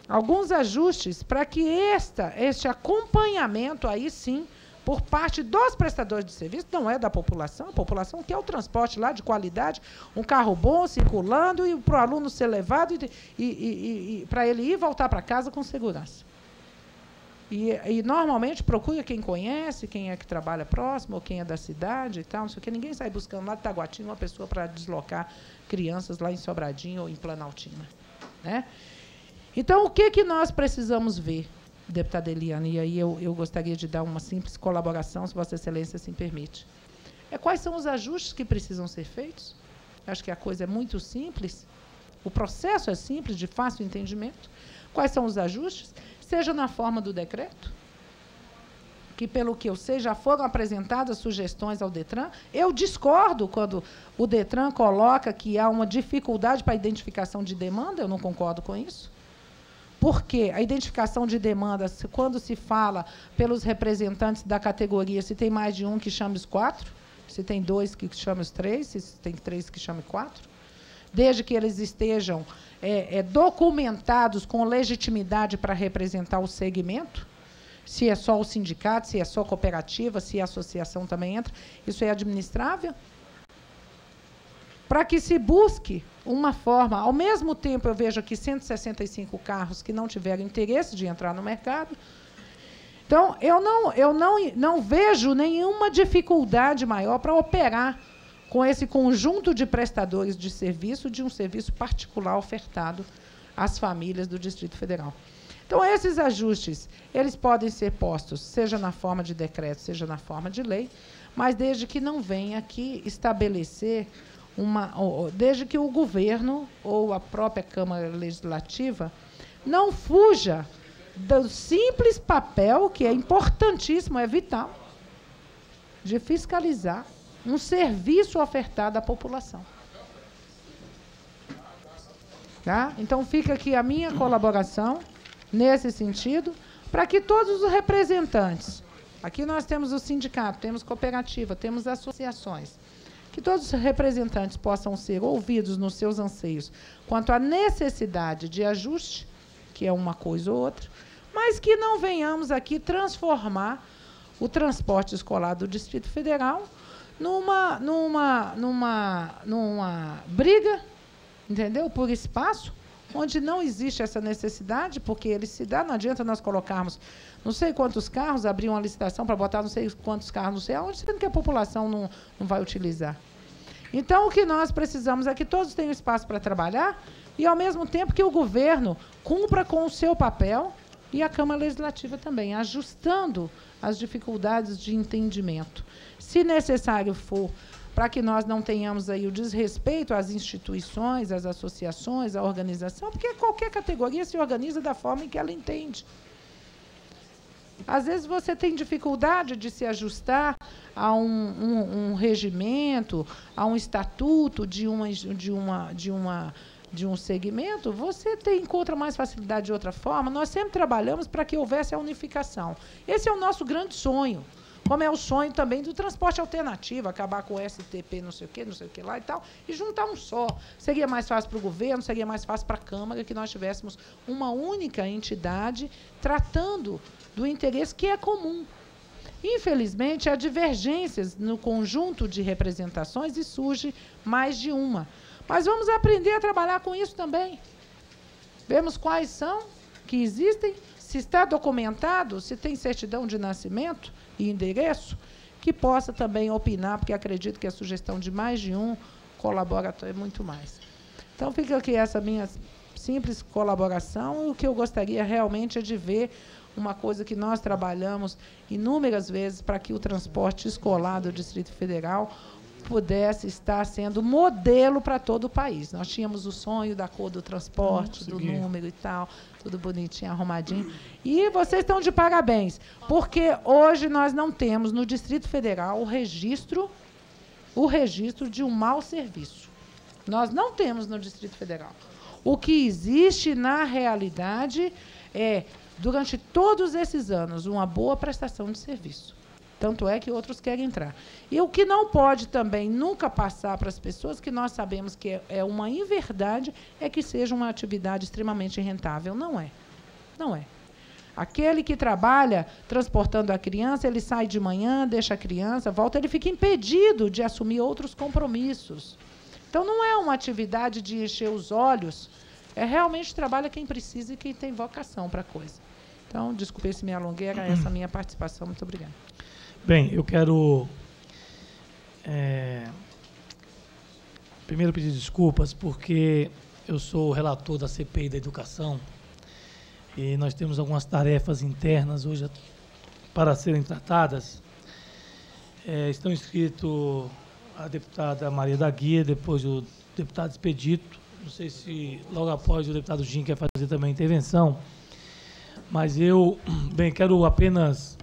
F: Alguns ajustes para que este acompanhamento, aí sim, por parte dos prestadores de serviço, não é da população, a população quer o transporte lá de qualidade, um carro bom, circulando, e para o aluno ser levado e para ele ir e voltar para casa com segurança. E normalmente procura quem conhece, quem é que trabalha próximo, ou quem é da cidade e tal, não sei o quê. Ninguém sai buscando lá de Taguatinga uma pessoa para deslocar crianças lá em Sobradinho ou em Planaltina, né? Então, o que nós precisamos ver, deputada Eliane, e aí eu gostaria de dar uma simples colaboração, se Vossa Excelência assim permite. Quais são os ajustes que precisam ser feitos? Acho que a coisa é muito simples, o processo é simples, de fácil entendimento. Quais são os ajustes? Seja na forma do decreto, que, pelo que eu sei, já foram apresentadas sugestões ao DETRAN. Eu discordo quando o DETRAN coloca que há uma dificuldade para a identificação de demanda, eu não concordo com isso. Porque a identificação de demanda, quando se fala pelos representantes da categoria, se tem mais de um, que chame os 4, se tem 2, que chame os 3, se tem 3, que chame 4, desde que eles estejam documentados com legitimidade para representar o segmento, se é só o sindicato, se é só a cooperativa, se a associação também entra, isso é administrável, para que se busque uma forma. Ao mesmo tempo, eu vejo aqui 165 carros que não tiveram interesse de entrar no mercado. Então, eu não vejo nenhuma dificuldade maior para operar com esse conjunto de prestadores de serviço, de um serviço particular ofertado às famílias do Distrito Federal. Então, esses ajustes, eles podem ser postos, seja na forma de decreto, seja na forma de lei, mas desde que não venha aqui estabelecer desde que o governo ou a própria Câmara Legislativa não fuja do simples papel, que é importantíssimo, é vital, de fiscalizar um serviço ofertado à população. Tá? Então, fica aqui a minha colaboração, nesse sentido, para que todos os representantes, aqui nós temos o sindicato, temos cooperativa, temos associações, que todos os representantes possam ser ouvidos nos seus anseios quanto à necessidade de ajuste, que é uma coisa ou outra, mas que não venhamos aqui transformar o transporte escolar do Distrito Federal numa briga, entendeu? Por espaço, onde não existe essa necessidade, porque ele se dá, não adianta nós colocarmos não sei quantos carros, abrir uma licitação para botar não sei quantos carros, não sei aonde, sendo que a população não vai utilizar. Então, o que nós precisamos é que todos tenham espaço para trabalhar e, ao mesmo tempo, que o governo cumpra com o seu papel e a Câmara Legislativa também, ajustando as dificuldades de entendimento. Se necessário for, para que nós não tenhamos aí o desrespeito às instituições, às associações, à organização, porque qualquer categoria se organiza da forma em que ela entende. Às vezes você tem dificuldade de se ajustar a um regimento, a um estatuto de um segmento, você encontra mais facilidade de outra forma. Nós sempre trabalhamos para que houvesse a unificação. Esse é o nosso grande sonho, como é o sonho também do transporte alternativo, acabar com o STP, não sei o que lá e tal, e juntar um só. Seria mais fácil para o governo, seria mais fácil para a Câmara que nós tivéssemos uma única entidade tratando do interesse que é comum. Infelizmente, há divergências no conjunto de representações e surge mais de uma. Mas vamos aprender a trabalhar com isso também. Vemos quais são que existem, se está documentado, se tem certidão de nascimento e endereço, que possa também opinar, porque acredito que a sugestão de mais de um colabora muito mais. Então, fica aqui essa minha simples colaboração. O que eu gostaria realmente é de ver uma coisa que nós trabalhamos inúmeras vezes para que o transporte escolar do Distrito Federal pudesse estar sendo modelo para todo o país. Nós tínhamos o sonho da cor do transporte, do número e tal, tudo bonitinho, arrumadinho. E vocês estão de parabéns, porque hoje nós não temos no Distrito Federal o registro de um mau serviço. Nós não temos no Distrito Federal. O que existe na realidade é, durante todos esses anos, uma boa prestação de serviço. Tanto é que outros querem entrar. E o que não pode também nunca passar para as pessoas, que nós sabemos que é uma inverdade, é que seja uma atividade extremamente rentável. Não é. Não é. Aquele que trabalha transportando a criança, ele sai de manhã, deixa a criança, volta, ele fica impedido de assumir outros compromissos. Então, não é uma atividade de encher os olhos, é realmente trabalha quem precisa e quem tem vocação para a coisa. Então, desculpe se me alonguei, era essa a minha participação. Muito obrigada.
A: Bem, eu quero primeiro pedir desculpas, porque eu sou o relator da CPI da Educação e nós temos algumas tarefas internas hoje para serem tratadas. Estão inscritos a deputada Maria da Guia, depois o deputado Expedito. Não sei se logo após o deputado Jim quer fazer também a intervenção, mas eu, quero apenas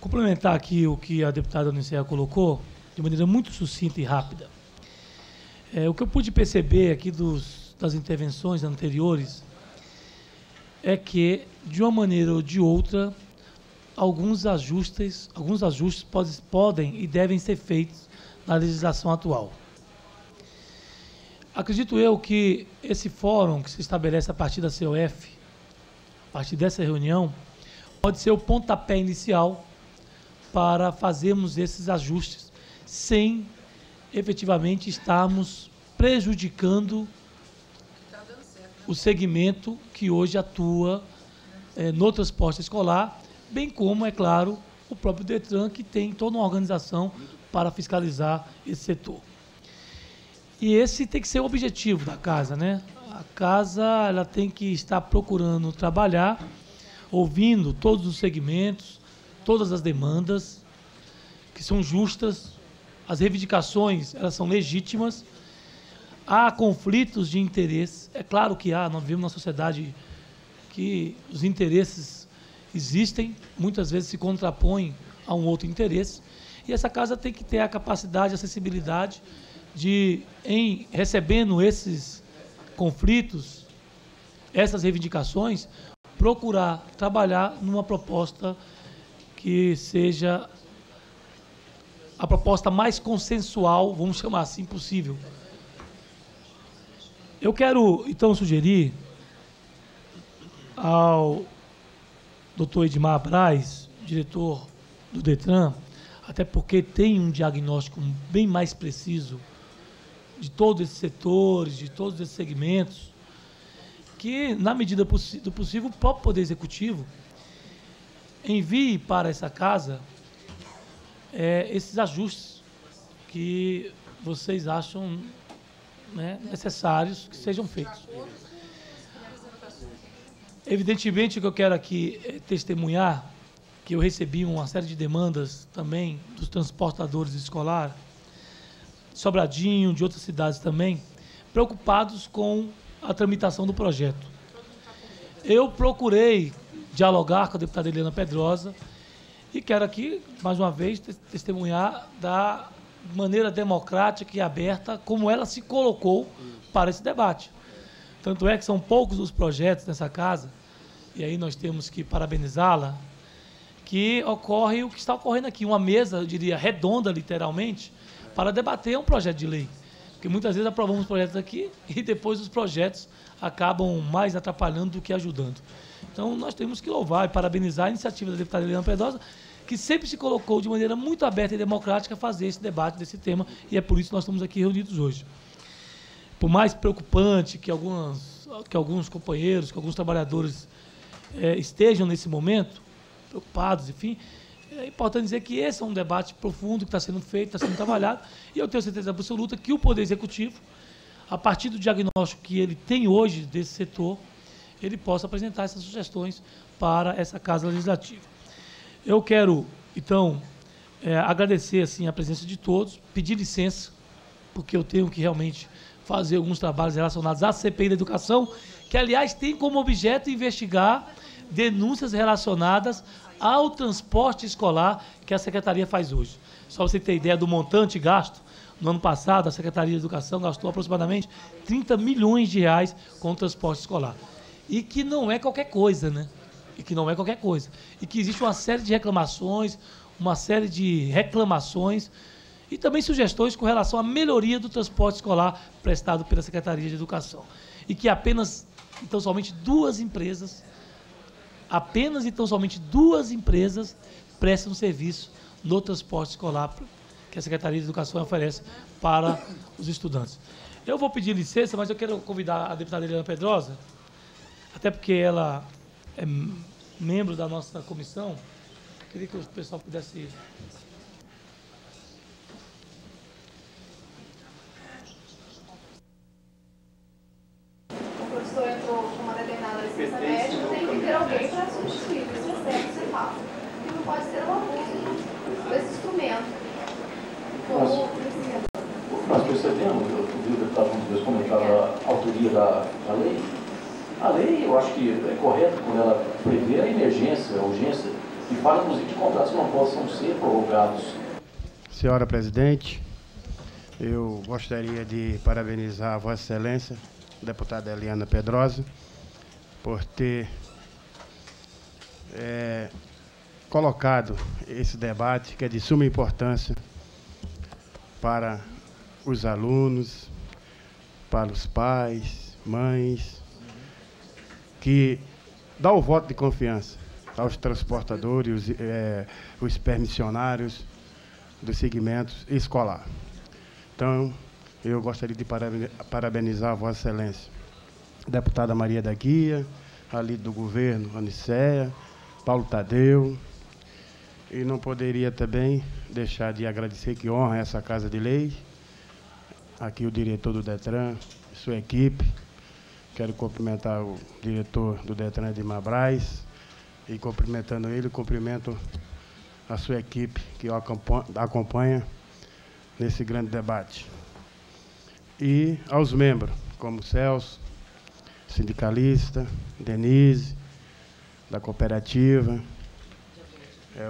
A: complementar aqui o que a deputada Nicéia colocou, de maneira muito sucinta e rápida. O que eu pude perceber aqui das intervenções anteriores é que, de uma maneira ou de outra, alguns ajustes podem e devem ser feitos na legislação atual. Acredito eu que esse fórum que se estabelece a partir da COF, a partir dessa reunião, pode ser o pontapé inicial para fazermos esses ajustes, sem efetivamente estarmos prejudicando o segmento que hoje atua no transporte escolar, bem como, é claro, o próprio DETRAN, que tem toda uma organização para fiscalizar esse setor. E esse tem que ser o objetivo da casa, né? A casa ela tem que estar procurando trabalhar, ouvindo todos os segmentos, todas as demandas, que são justas, as reivindicações, elas são legítimas, há conflitos de interesse, é claro que há, nós vivemos numa sociedade que os interesses existem, muitas vezes se contrapõem a um outro interesse, e essa casa tem que ter a capacidade, a acessibilidade de, em recebendo esses conflitos, essas reivindicações, procurar trabalhar numa proposta que seja a proposta mais consensual, vamos chamar assim, possível. Eu quero, então, sugerir ao Dr. Edmar Braz, diretor do DETRAN, até porque tem um diagnóstico bem mais preciso de todos esses setores, de todos esses segmentos, que, na medida do possível, o próprio Poder Executivo envie para essa casa esses ajustes que vocês acham, né, necessários que sejam feitos. Evidentemente que eu quero aqui testemunhar que eu recebi uma série de demandas também dos transportadores escolares, de Sobradinho, de outras cidades também, preocupados com a tramitação do projeto. Eu procurei dialogar com a deputada Eliana Pedrosa e quero aqui, mais uma vez, testemunhar da maneira democrática e aberta como ela se colocou para esse debate. Tanto é que são poucos os projetos nessa casa, e aí nós temos que parabenizá-la, que ocorre o que está ocorrendo aqui, uma mesa, eu diria, redonda, literalmente, para debater um projeto de lei. Porque muitas vezes aprovamos projetos aqui e depois os projetos acabam mais atrapalhando do que ajudando. Então, nós temos que louvar e parabenizar a iniciativa da deputada Eliana Pedrosa, que sempre se colocou de maneira muito aberta e democrática a fazer esse debate desse tema, e é por isso que nós estamos aqui reunidos hoje. Por mais preocupante que alguns companheiros, que alguns trabalhadores estejam nesse momento, preocupados, enfim, é importante dizer que esse é um debate profundo que está sendo feito, está sendo trabalhado, e eu tenho certeza absoluta que o Poder Executivo, a partir do diagnóstico que ele tem hoje desse setor, ele possa apresentar essas sugestões para essa Casa Legislativa. Eu quero, então, agradecer assim, a presença de todos, pedir licença, porque eu tenho que realmente fazer alguns trabalhos relacionados à CPI da Educação, que, aliás, tem como objeto investigar denúncias relacionadas ao transporte escolar que a Secretaria faz hoje. Só para você ter ideia do montante gasto, no ano passado, a Secretaria de Educação gastou aproximadamente 30 milhões de reais com o transporte escolar. E que não é qualquer coisa, né? E que não é qualquer coisa. E que existe uma série de reclamações, e também sugestões com relação à melhoria do transporte escolar prestado pela Secretaria de Educação. E que apenas somente duas empresas prestam serviço no transporte escolar que a Secretaria de Educação oferece para os estudantes. Eu vou pedir licença, mas eu quero convidar a deputada Eliana Pedrosa, até porque ela é membro da nossa comissão. Queria que o pessoal pudesse...
G: O professor entrou com uma determinada licença médica, tem que ter alguém para substituir. Isso é certo, isso é fato. E não pode ser um abuso desse instrumento.
H: Nós percebemos, eu vi o deputado João de Deus comentar a autoria da lei. A lei, eu acho que é correta quando ela prevê a emergência, a urgência, e fala, inclusive, de contratos que não possam ser prorrogados.
I: Senhora Presidente, eu gostaria de parabenizar a Vossa Excelência, a deputada Eliana Pedrosa, por ter colocado esse debate, que é de suma importância para os alunos, para os pais, mães, que dá o voto de confiança aos transportadores, os permissionários dos segmentos escolar. Então, eu gostaria de parabenizar a Vossa Excelência, a deputada Maria da Guia, a líder do governo, Anicéia, Paulo Tadeu, e não poderia também deixar de agradecer, que honra essa Casa de Lei, aqui o diretor do DETRAN, sua equipe. Quero cumprimentar o diretor do DETRAN, Edmar Braz, e cumprimentando ele, cumprimento a sua equipe que o acompanha nesse grande debate. E aos membros, como Celso, sindicalista, Denise, da cooperativa,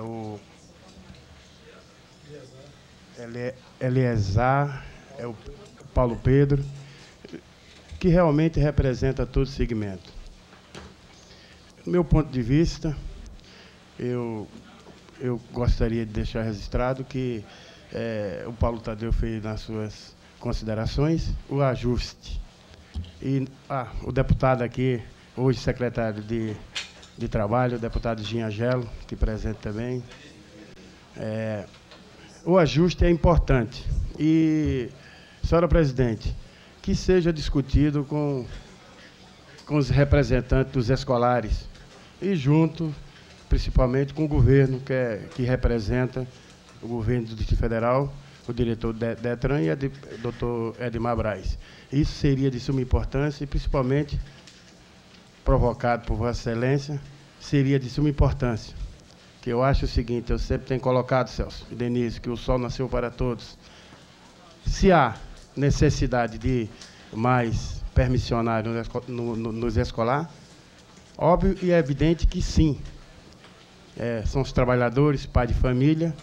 I: o Eliezer, o Paulo Pedro, que realmente representa todo o segmento. Do meu ponto de vista, eu gostaria de deixar registrado que o Paulo Tadeu fez nas suas considerações o ajuste. E o deputado aqui, hoje secretário de Trabalho, o deputado Jean Angelo, que presente também. O ajuste é importante. E, senhora presidente, que seja discutido com os representantes dos escolares e junto, principalmente, com o governo, que representa o governo do Distrito Federal, o diretor DETRAN e o doutor Edmar Braz. Isso seria de suma importância e, principalmente, provocado por Vossa Excelência, seria de suma importância. Que eu acho o seguinte, eu sempre tenho colocado, Celso e Denise, que o sol nasceu para todos. Se há necessidade de mais permissionários nos escolar, óbvio e evidente que sim. São os trabalhadores, pais de família,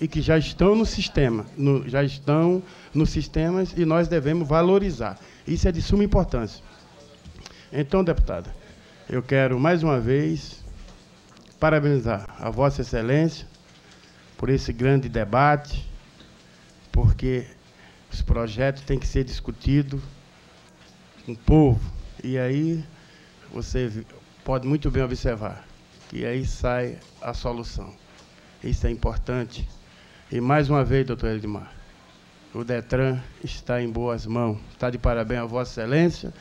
I: e que já estão no sistema, nos sistemas, e nós devemos valorizar. Isso é de suma importância. Então, deputada, eu quero, mais uma vez, parabenizar a Vossa Excelência por esse grande debate, porque os projetos têm que ser discutidos com o povo. E aí, você pode muito bem observar que aí sai a solução. Isso é importante. E, mais uma vez, doutor Edmar, o DETRAN está em boas mãos. Está de parabéns a Vossa Excelência,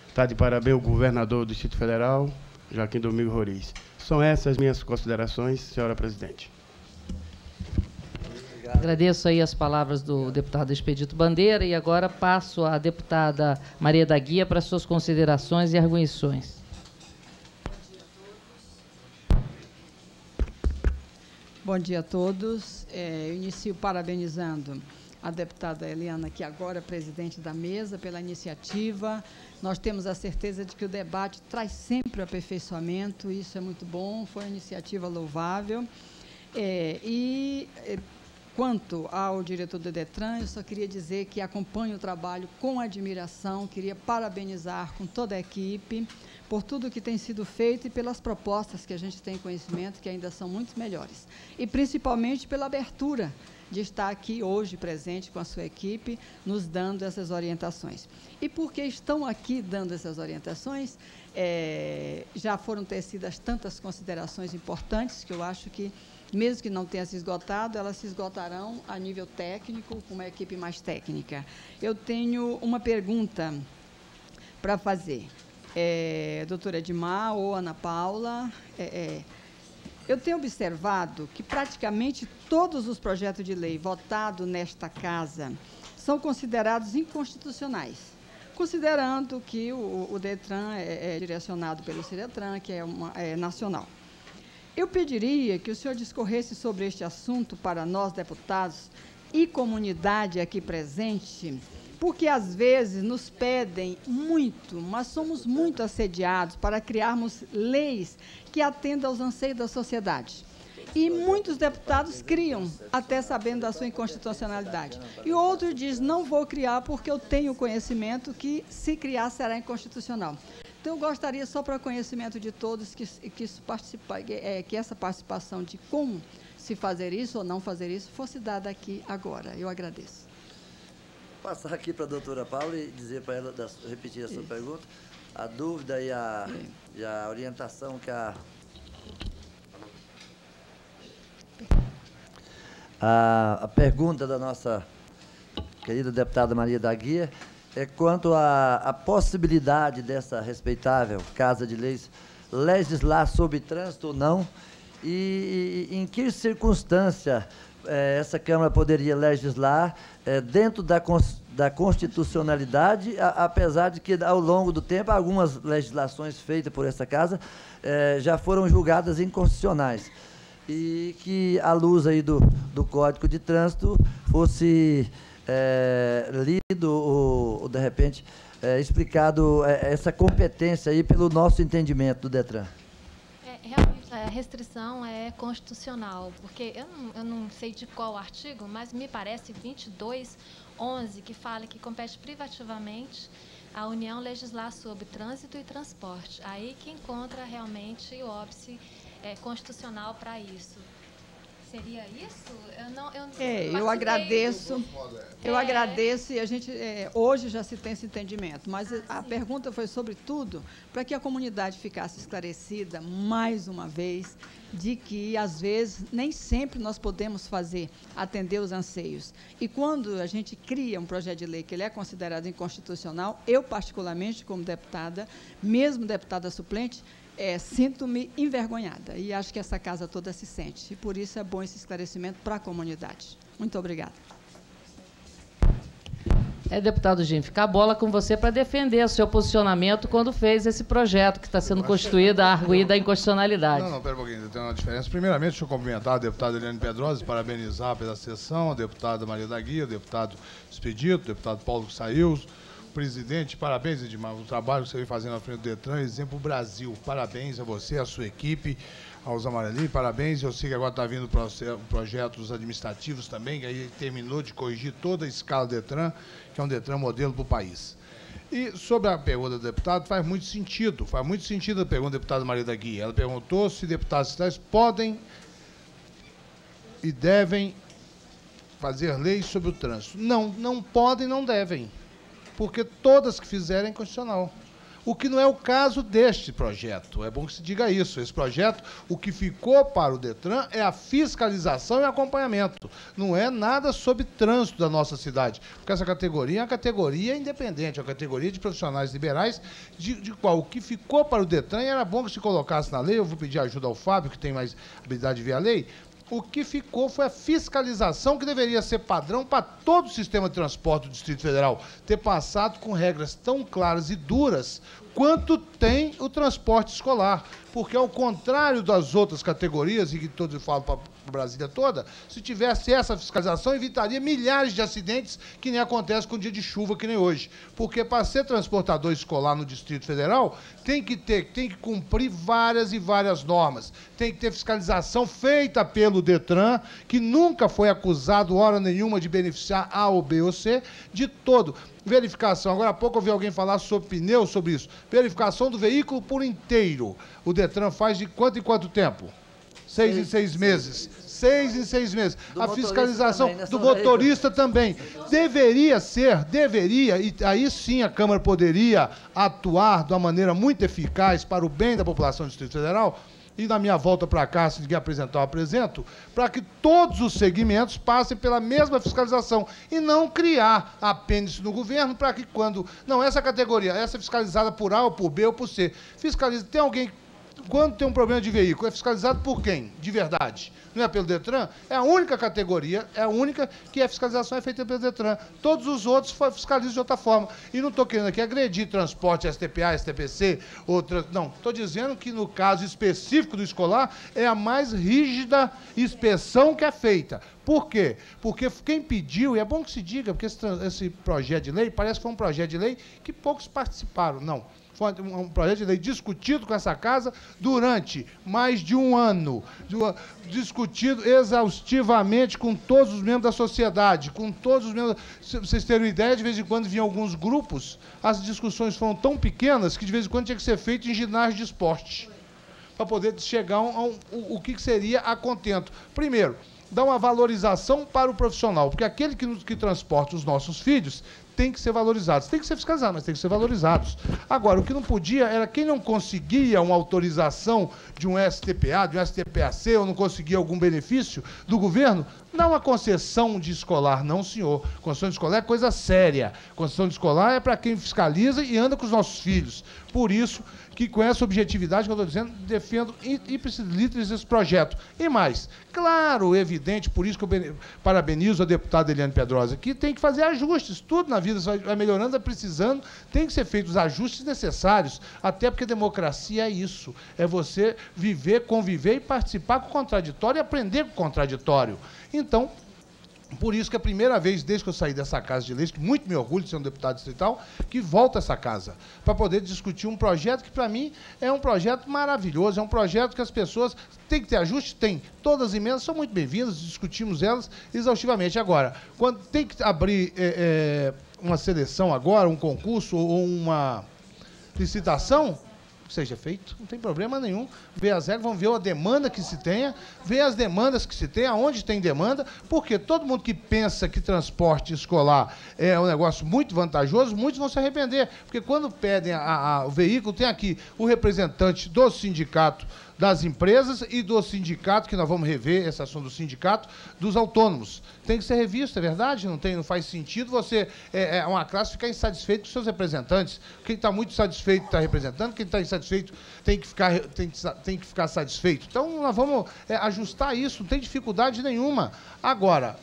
I: está de parabéns o governador do Distrito Federal, Joaquim Domingo Roriz. São essas as minhas considerações, senhora presidente.
D: Agradeço aí as palavras do deputado Expedito Bandeira e agora passo à deputada Maria da Guia para suas considerações e arguições.
J: Bom dia a todos. Eu inicio parabenizando a deputada Eliana, que agora é presidente da mesa, pela iniciativa. Nós temos a certeza de que o debate traz sempre o aperfeiçoamento, isso é muito bom, foi uma iniciativa louvável. Quanto ao diretor do DETRAN, eu só queria dizer que acompanho o trabalho com admiração, queria parabenizar com toda a equipe por tudo que tem sido feito e pelas propostas que a gente tem conhecimento, que ainda são muito melhores. E, principalmente, pela abertura de estar aqui hoje presente com a sua equipe, nos dando essas orientações. E porque estão aqui dando essas orientações, já foram tecidas tantas considerações importantes que eu acho que, mesmo que não tenha se esgotado, elas se esgotarão a nível técnico, com uma equipe mais técnica. Eu tenho uma pergunta para fazer. Doutora Edmar ou Ana Paula, eu tenho observado que praticamente todos os projetos de lei votados nesta casa são considerados inconstitucionais, considerando que o DETRAN é direcionado pelo CIDETRAN, que é nacional. Eu pediria que o senhor discorresse sobre este assunto para nós, deputados, e comunidade aqui presente, porque, às vezes, nos pedem muito, mas somos muito assediados para criarmos leis que atendam aos anseios da sociedade. E muitos deputados criam, até sabendo da sua inconstitucionalidade. E outro diz, não vou criar porque eu tenho conhecimento que, se criar, será inconstitucional. Então, eu gostaria, só para conhecimento de todos, que essa participação de como se fazer isso ou não fazer isso fosse dada aqui agora. Eu agradeço.
B: Vou passar aqui para a doutora Paula e dizer para ela, repetir a sua pergunta, a dúvida e a orientação que a pergunta da nossa querida deputada Maria da Guia é quanto à possibilidade dessa respeitável Casa de Leis legislar sobre trânsito ou não, e em que circunstância essa Câmara poderia legislar dentro da constitucionalidade, apesar de que, ao longo do tempo, algumas legislações feitas por essa Casa já foram julgadas inconstitucionais. e que, à luz aí do Código de Trânsito, fosse lido ou, de repente, explicado essa competência aí pelo nosso entendimento do DETRAN.
E: Realmente, a restrição é constitucional, porque eu não sei de qual artigo, mas me parece 2211, que fala que compete privativamente a União legislar sobre trânsito e transporte. Aí que encontra realmente o óbice constitucional para isso. Seria isso?
J: Eu agradeço. Eu agradeço e a gente hoje já se tem esse entendimento. Mas a pergunta foi sobretudo para que a comunidade ficasse esclarecida mais uma vez de que às vezes nem sempre nós podemos atender os anseios. E quando a gente cria um projeto de lei que ele é considerado inconstitucional, eu particularmente como deputada, mesmo deputada suplente, sinto-me envergonhada e acho que essa casa toda se sente. E por isso é bom esse esclarecimento para a comunidade. Muito obrigada.
D: Deputado Jim, fica a bola com você para defender o seu posicionamento quando fez esse projeto que está sendo constituído, arguído a inconstitucionalidade.
K: Não, pera um pouquinho, tem uma diferença. Primeiramente, deixa eu cumprimentar a deputada Eliane Pedrosa, parabenizar pela sessão, a deputada Maria da Guia, o deputado Expedito, o deputado Paulo que saiu. Presidente, parabéns, Edmar, o trabalho que você vem fazendo à frente do DETRAN, exemplo Brasil. Parabéns a você, a sua equipe, aos amarelinhos, parabéns. Eu sei que agora está vindo projetos administrativos também, que aí terminou de corrigir toda a escala do DETRAN, que é um DETRAN modelo para o país. E sobre a pergunta do deputado, faz muito sentido a pergunta da deputada Maria da Guia. Ela perguntou se deputados estaduais podem e devem fazer leis sobre o trânsito. Não podem, não devem. Porque todas que fizerem é inconstitucional. O que não é o caso deste projeto. É bom que se diga isso. Esse projeto, o que ficou para o DETRAN é a fiscalização e acompanhamento. Não é nada sobre trânsito da nossa cidade. Porque essa categoria é uma categoria independente, é uma categoria de profissionais liberais, de qual o que ficou para o DETRAN, e era bom que se colocasse na lei, eu vou pedir ajuda ao Fábio, que tem mais habilidade de ver a lei. O que ficou foi a fiscalização, que deveria ser padrão para todo o sistema de transporte do Distrito Federal, ter passado com regras tão claras e duras quanto tem o transporte escolar. Porque, ao contrário das outras categorias, e que todos falam para a Brasília toda, se tivesse essa fiscalização, evitaria milhares de acidentes que nem acontece com o dia de chuva, que nem hoje. Porque, para ser transportador escolar no Distrito Federal, tem que cumprir várias e várias normas. Tem que ter fiscalização feita pelo DETRAN, que nunca foi acusado, hora nenhuma, de beneficiar A ou B ou C, de todo. Verificação. Agora há pouco eu ouvi alguém falar sobre pneu, sobre isso. Verificação do veículo por inteiro. O DETRAN faz de quanto em quanto tempo? 6 em 6 meses. 6 em 6 meses. A fiscalização do motorista também. Deveria, e aí sim a Câmara poderia atuar de uma maneira muito eficaz para o bem da população do Distrito Federal. E na minha volta para cá, se ninguém apresentar, eu apresento, para que todos os segmentos passem pela mesma fiscalização e não criar apêndice no governo para que quando... Não, essa categoria, essa é fiscalizada por A ou por B ou por C. Fiscaliza. Tem alguém... Quando tem um problema de veículo, é fiscalizado por quem? De verdade. Não é pelo DETRAN? É a única categoria, é a única que a fiscalização é feita pelo DETRAN. Todos os outros fiscalizam de outra forma. E não estou querendo aqui agredir transporte, STPA, STPC, outras... Não, estou dizendo que no caso específico do escolar é a mais rígida inspeção que é feita. Por quê? Porque quem pediu, e é bom que se diga, porque esse projeto de lei parece que foi um projeto de lei que poucos participaram. Não. Foi um projeto de lei discutido com essa casa durante mais de um ano, discutido exaustivamente com todos os membros da sociedade, com todos os membros... Se vocês terem uma ideia, de vez em quando vinham alguns grupos, as discussões foram tão pequenas que de vez em quando tinha que ser feito em ginásio de esporte, para poder chegar o que seria a contento. Primeiro, dar uma valorização para o profissional, porque aquele que transporta os nossos filhos tem que ser valorizados. Tem que ser fiscalizados, mas tem que ser valorizados. Agora, o que não podia era quem não conseguia uma autorização de um STPA, de um STPAC, ou não conseguia algum benefício do governo, dar uma concessão de escolar. Não, senhor. Concessão de escolar é coisa séria. Concessão de escolar é para quem fiscaliza e anda com os nossos filhos. Por isso que, com essa objetividade que eu estou dizendo, defendo ipsis esse projeto. E mais, claro, evidente, por isso que eu parabenizo a deputada Eliane Pedrosa, que tem que fazer ajustes. Tudo na vida vai melhorando, vai precisando, tem que ser feitos os ajustes necessários, até porque democracia é isso, é você viver, conviver e participar com o contraditório e aprender com o contraditório. Então, por isso que é a primeira vez, desde que eu saí dessa Casa de Leis, que muito me orgulho de ser um deputado distrital, que volto a essa casa, para poder discutir um projeto que, para mim, é um projeto maravilhoso, é um projeto que as pessoas têm que ter ajuste? Tem. Todas as emendas são muito bem-vindas, discutimos elas exaustivamente. Agora, quando tem que abrir uma seleção agora, um concurso ou uma licitação, seja feito, não tem problema nenhum. Ver as regras, vamos ver a demanda que se tenha, ver as demandas que se tem, aonde tem demanda, porque todo mundo que pensa que transporte escolar é um negócio muito vantajoso, muitos vão se arrepender, porque quando pedem o veículo, tem aqui o representante do sindicato das empresas e do sindicato, que nós vamos rever esse assunto do sindicato, dos autônomos. Tem que ser revisto, é verdade? Não faz sentido você, uma classe, ficar insatisfeito com seus representantes. Quem está muito satisfeito está representando, quem está insatisfeito tem que ficar satisfeito. Então, nós vamos ajustar isso, não tem dificuldade nenhuma. Agora,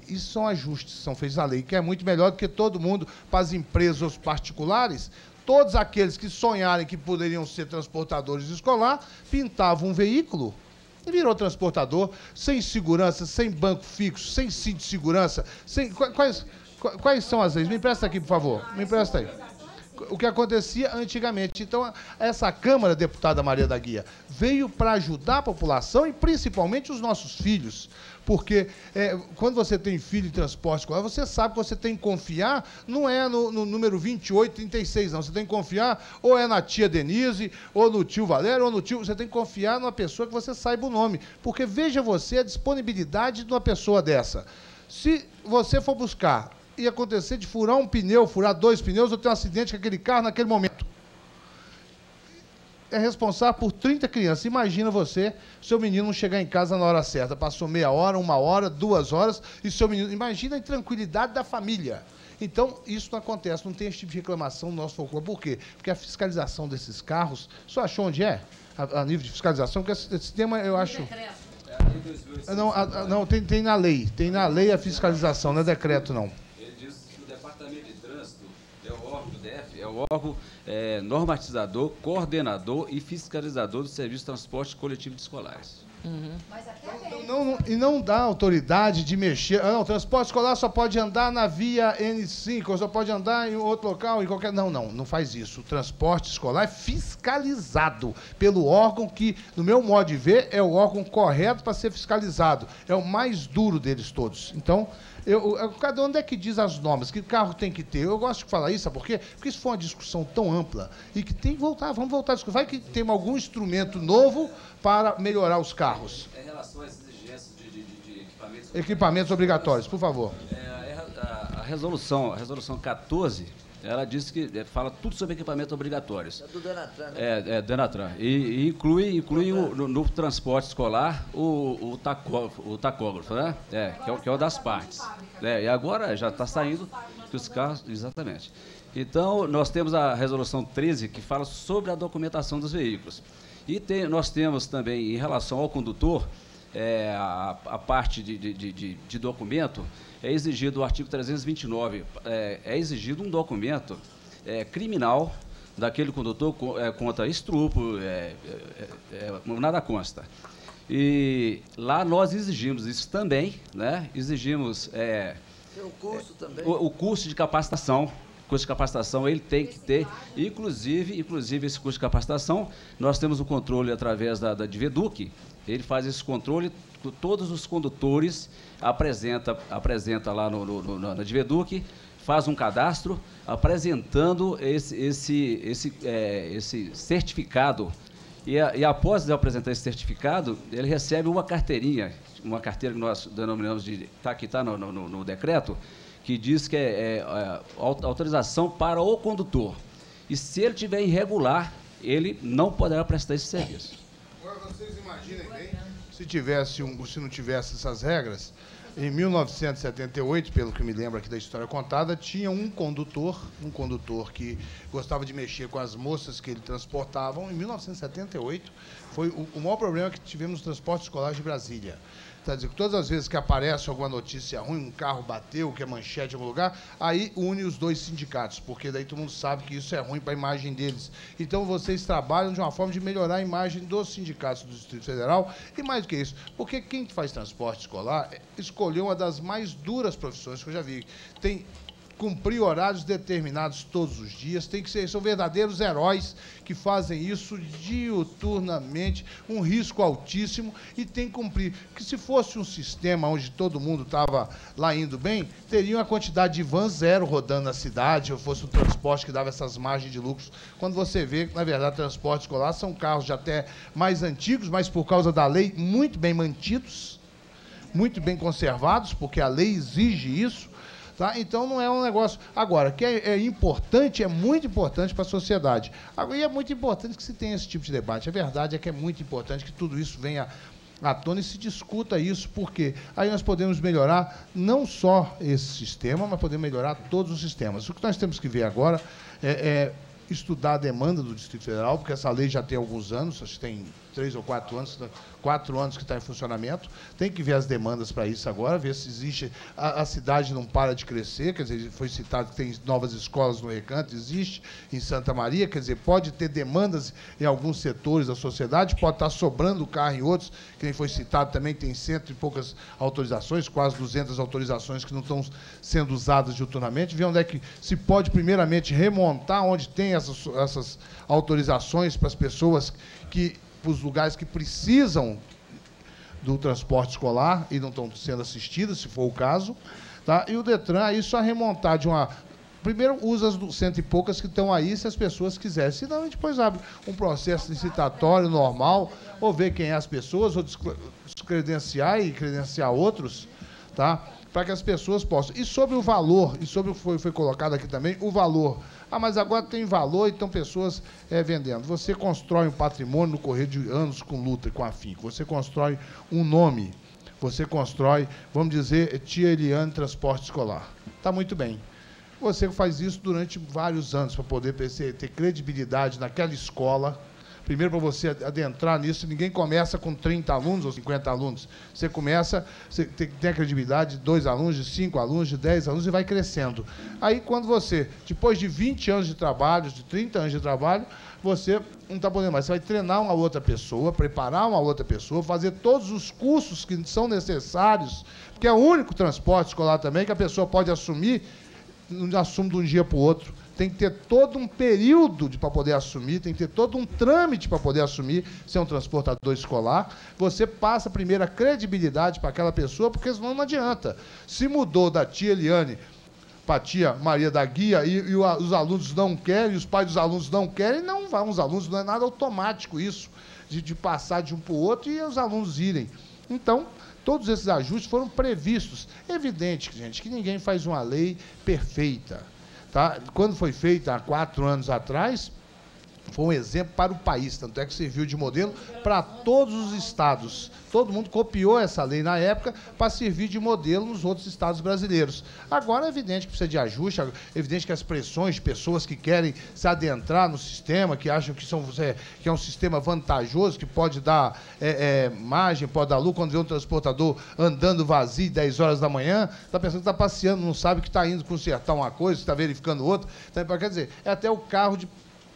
K: isso são ajustes que são feitos à lei, que é muito melhor do que todo mundo, para as empresas ou os particulares. Todos aqueles que sonharem que poderiam ser transportadores escolar, pintavam um veículo e virou transportador, sem segurança, sem banco fixo, sem cinto de segurança. Quais são as leis? Me empresta aqui, por favor. Me empresta aí. O que acontecia antigamente. Então, essa Câmara, deputada Maria da Guia, veio para ajudar a população e principalmente os nossos filhos. Porque quando você tem filho em transporte escolar, você sabe que você tem que confiar, não é no número 2836, não. Você tem que confiar ou é na tia Denise, ou no tio Valério, ou no tio... Você tem que confiar numa pessoa que você saiba o nome. Porque veja você a disponibilidade de uma pessoa dessa. Se você for buscar e acontecer de furar um pneu, furar 2 pneus, ou ter um acidente com aquele carro naquele momento, é responsável por 30 crianças. Imagina você, seu menino não chegar em casa na hora certa. Passou meia hora, 1 hora, 2 horas, e seu menino... Imagina a intranquilidade da família. Então, isso não acontece, não tem esse tipo de reclamação no nosso folclore. Por quê? Porque a fiscalização desses carros... Só achou onde é? A nível de fiscalização? Porque esse tema, eu acho... Não, tem na lei. Tem na lei a fiscalização, não é decreto, não.
C: Ele diz que o Departamento de Trânsito é o órgão do DF, é o órgão normatizador, coordenador e fiscalizador do Serviço de Transporte Coletivo de Escolares.
F: Uhum.
K: E não dá autoridade de mexer. O transporte escolar só pode andar na via N5, ou só pode andar em outro local, em qualquer... Não faz isso. O transporte escolar é fiscalizado pelo órgão que, no meu modo de ver, é o órgão correto para ser fiscalizado. É o mais duro deles todos. Então, cada onde é que diz as normas, que carro tem que ter? Eu gosto de falar isso, sabe por quê? Porque isso foi uma discussão tão ampla e que tem que voltar, vamos voltar a discutir. Vai que tem algum instrumento novo para melhorar os carros.
C: Em relação às exigências de
K: equipamentos obrigatórios, por favor.
C: A resolução 14, ela diz que fala tudo sobre equipamentos obrigatórios.
B: É do Denatran, né?
C: Denatran. E inclui no transporte escolar o tacógrafo, né? Que é o das partes. E agora já está saindo que os carros... Exatamente. Então, nós temos a resolução 13, que fala sobre a documentação dos veículos. E nós temos também, em relação ao condutor, a parte de documento, é exigido o artigo 329, é exigido um documento criminal daquele condutor contra estupro, nada consta. E lá nós exigimos isso também, né? Exigimos
B: o curso também.
C: O curso de capacitação. Curso de capacitação ele tem que ter, inclusive esse curso de capacitação, nós temos o controle através da Diveduc, ele faz esse controle, todos os condutores apresenta lá na Diveduc, faz um cadastro apresentando esse certificado, e após ele apresentar esse certificado, ele recebe uma carteira que nós denominamos de, que está no decreto, que diz que é autorização para o condutor. E se ele tiver irregular, ele não poderá prestar esse serviço.
K: Agora, vocês imaginem bem, se não tivesse essas regras, em 1978, pelo que me lembro aqui da história contada, tinha um condutor que gostava de mexer com as moças que ele transportavam. Em 1978, foi o maior problema que tivemos no transporte escolar de Brasília. Quer dizer, que todas as vezes que aparece alguma notícia ruim, um carro bateu, que é manchete em algum lugar, aí une os dois sindicatos, porque daí todo mundo sabe que isso é ruim para a imagem deles. Então, vocês trabalham de uma forma de melhorar a imagem dos sindicatos do Distrito Federal, e mais do que isso, porque quem faz transporte escolar escolheu uma das mais duras profissões que eu já vi. Tem cumprir horários determinados todos os dias, são verdadeiros heróis que fazem isso diuturnamente, um risco altíssimo, e tem que cumprir. Que se fosse um sistema onde todo mundo estava lá indo bem, teria uma quantidade de vans zero rodando na cidade, ou fosse um transporte que dava essas margens de lucros. Quando você vê que, na verdade, transporte escolar são carros já até mais antigos, mas por causa da lei, muito bem mantidos, muito bem conservados, porque a lei exige isso. Tá? Então, não é um negócio... Agora, que é importante, é muito importante para a sociedade. E é muito importante que se tenha esse tipo de debate. A verdade é que é muito importante que tudo isso venha à tona e se discuta isso, porque aí nós podemos melhorar não só esse sistema, mas podemos melhorar todos os sistemas. O que nós temos que ver agora é estudar a demanda do Distrito Federal, porque essa lei já tem alguns anos, acho que tem 3 ou 4 anos, 4 anos que está em funcionamento. Tem que ver as demandas para isso agora, ver se existe... A cidade não para de crescer, quer dizer, foi citado que tem novas escolas no Recanto, existe em Santa Maria, quer dizer, pode ter demandas em alguns setores da sociedade, pode estar sobrando carro em outros, que nem foi citado também, tem 100 e poucas autorizações, quase 200 autorizações que não estão sendo usadas diuturnamente. Ver onde é que se pode, primeiramente, remontar onde tem essas autorizações para as pessoas para os lugares que precisam do transporte escolar e não estão sendo assistidas, se for o caso. Tá? E o DETRAN, aí só remontar de uma... Primeiro, usa as 100 e poucas que estão aí, se as pessoas quiserem. Senão, a gente depois abre um processo licitatório normal, ou ver quem é as pessoas, ou descredenciar e credenciar outros, tá? Para que as pessoas possam... E sobre o valor, e sobre o que foi colocado aqui também, o valor... Ah, mas agora tem valor, então pessoas vendendo. Você constrói um patrimônio no correr de anos com luta e com afinco. Você constrói um nome. Você constrói, vamos dizer, Tia Eliane Transporte Escolar. Está muito bem. Você faz isso durante vários anos para poder ter credibilidade naquela escola. Primeiro, para você adentrar nisso, ninguém começa com 30 alunos ou 50 alunos. Você começa, você tem a credibilidade de 2 alunos, de 5 alunos, de 10 alunos, e vai crescendo. Aí, quando você, depois de 20 anos de trabalho, de 30 anos de trabalho, você não está podendo mais. Você vai treinar uma outra pessoa, preparar uma outra pessoa, fazer todos os cursos que são necessários, porque é o único transporte escolar também que a pessoa pode assumir, não assume de um dia para o outro. Tem que ter todo um período para poder assumir, tem que ter todo um trâmite para poder assumir, ser um transportador escolar. Você passa primeiro a credibilidade para aquela pessoa, porque senão não adianta. Se mudou da tia Eliane para a tia Maria da Guia e os alunos não querem, os pais dos alunos não querem, não vão os alunos, não é nada automático isso, de passar de um para o outro e os alunos irem. Então, todos esses ajustes foram previstos. É evidente, gente, que ninguém faz uma lei perfeita. Tá? Quando foi feita há 4 anos atrás, foi um exemplo para o país, tanto é que serviu de modelo para todos os estados. Todo mundo copiou essa lei na época para servir de modelo nos outros estados brasileiros. Agora é evidente que precisa de ajuste, é evidente que as pressões de pessoas que querem se adentrar no sistema, que acham que é um sistema vantajoso, que pode dar margem, pode dar lucro, quando vê um transportador andando vazio 10 horas da manhã, está pensando que está passeando, não sabe que está indo consertar uma coisa, está verificando outra. Então, quer dizer, é até o carro de...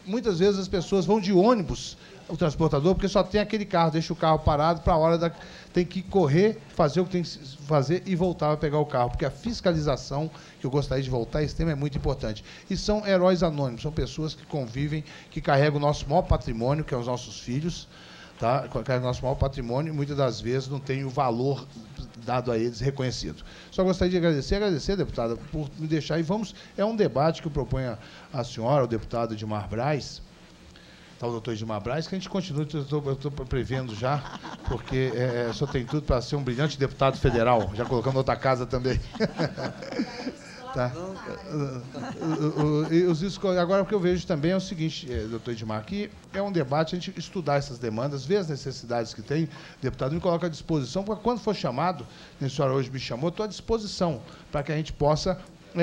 K: Muitas vezes as pessoas vão de ônibus, o transportador, porque só tem aquele carro, deixa o carro parado para a hora da... Tem que correr, fazer o que tem que fazer e voltar a pegar o carro, porque a fiscalização, que eu gostaria de voltar a esse tema, é muito importante. E são heróis anônimos, são pessoas que convivem, que carregam o nosso maior patrimônio, que é os nossos filhos, tá? Carregam o nosso maior patrimônio e muitas das vezes não tem o valor dado a eles reconhecido. Só gostaria de agradecer, deputada, por me deixar. E vamos, é um debate que eu proponho à senhora, o deputado Edmar Braz, o doutor Edmar Braz, que a gente continue, eu estou prevendo já, porque só tem tudo para ser um brilhante deputado federal, já colocamos na outra casa também. Tá. Agora, o que eu vejo também é o seguinte, doutor Edmar, que é um debate, a gente estudar essas demandas, ver as necessidades que tem, o deputado me coloca à disposição, porque quando for chamado, a senhora hoje me chamou, estou à disposição para que a gente possa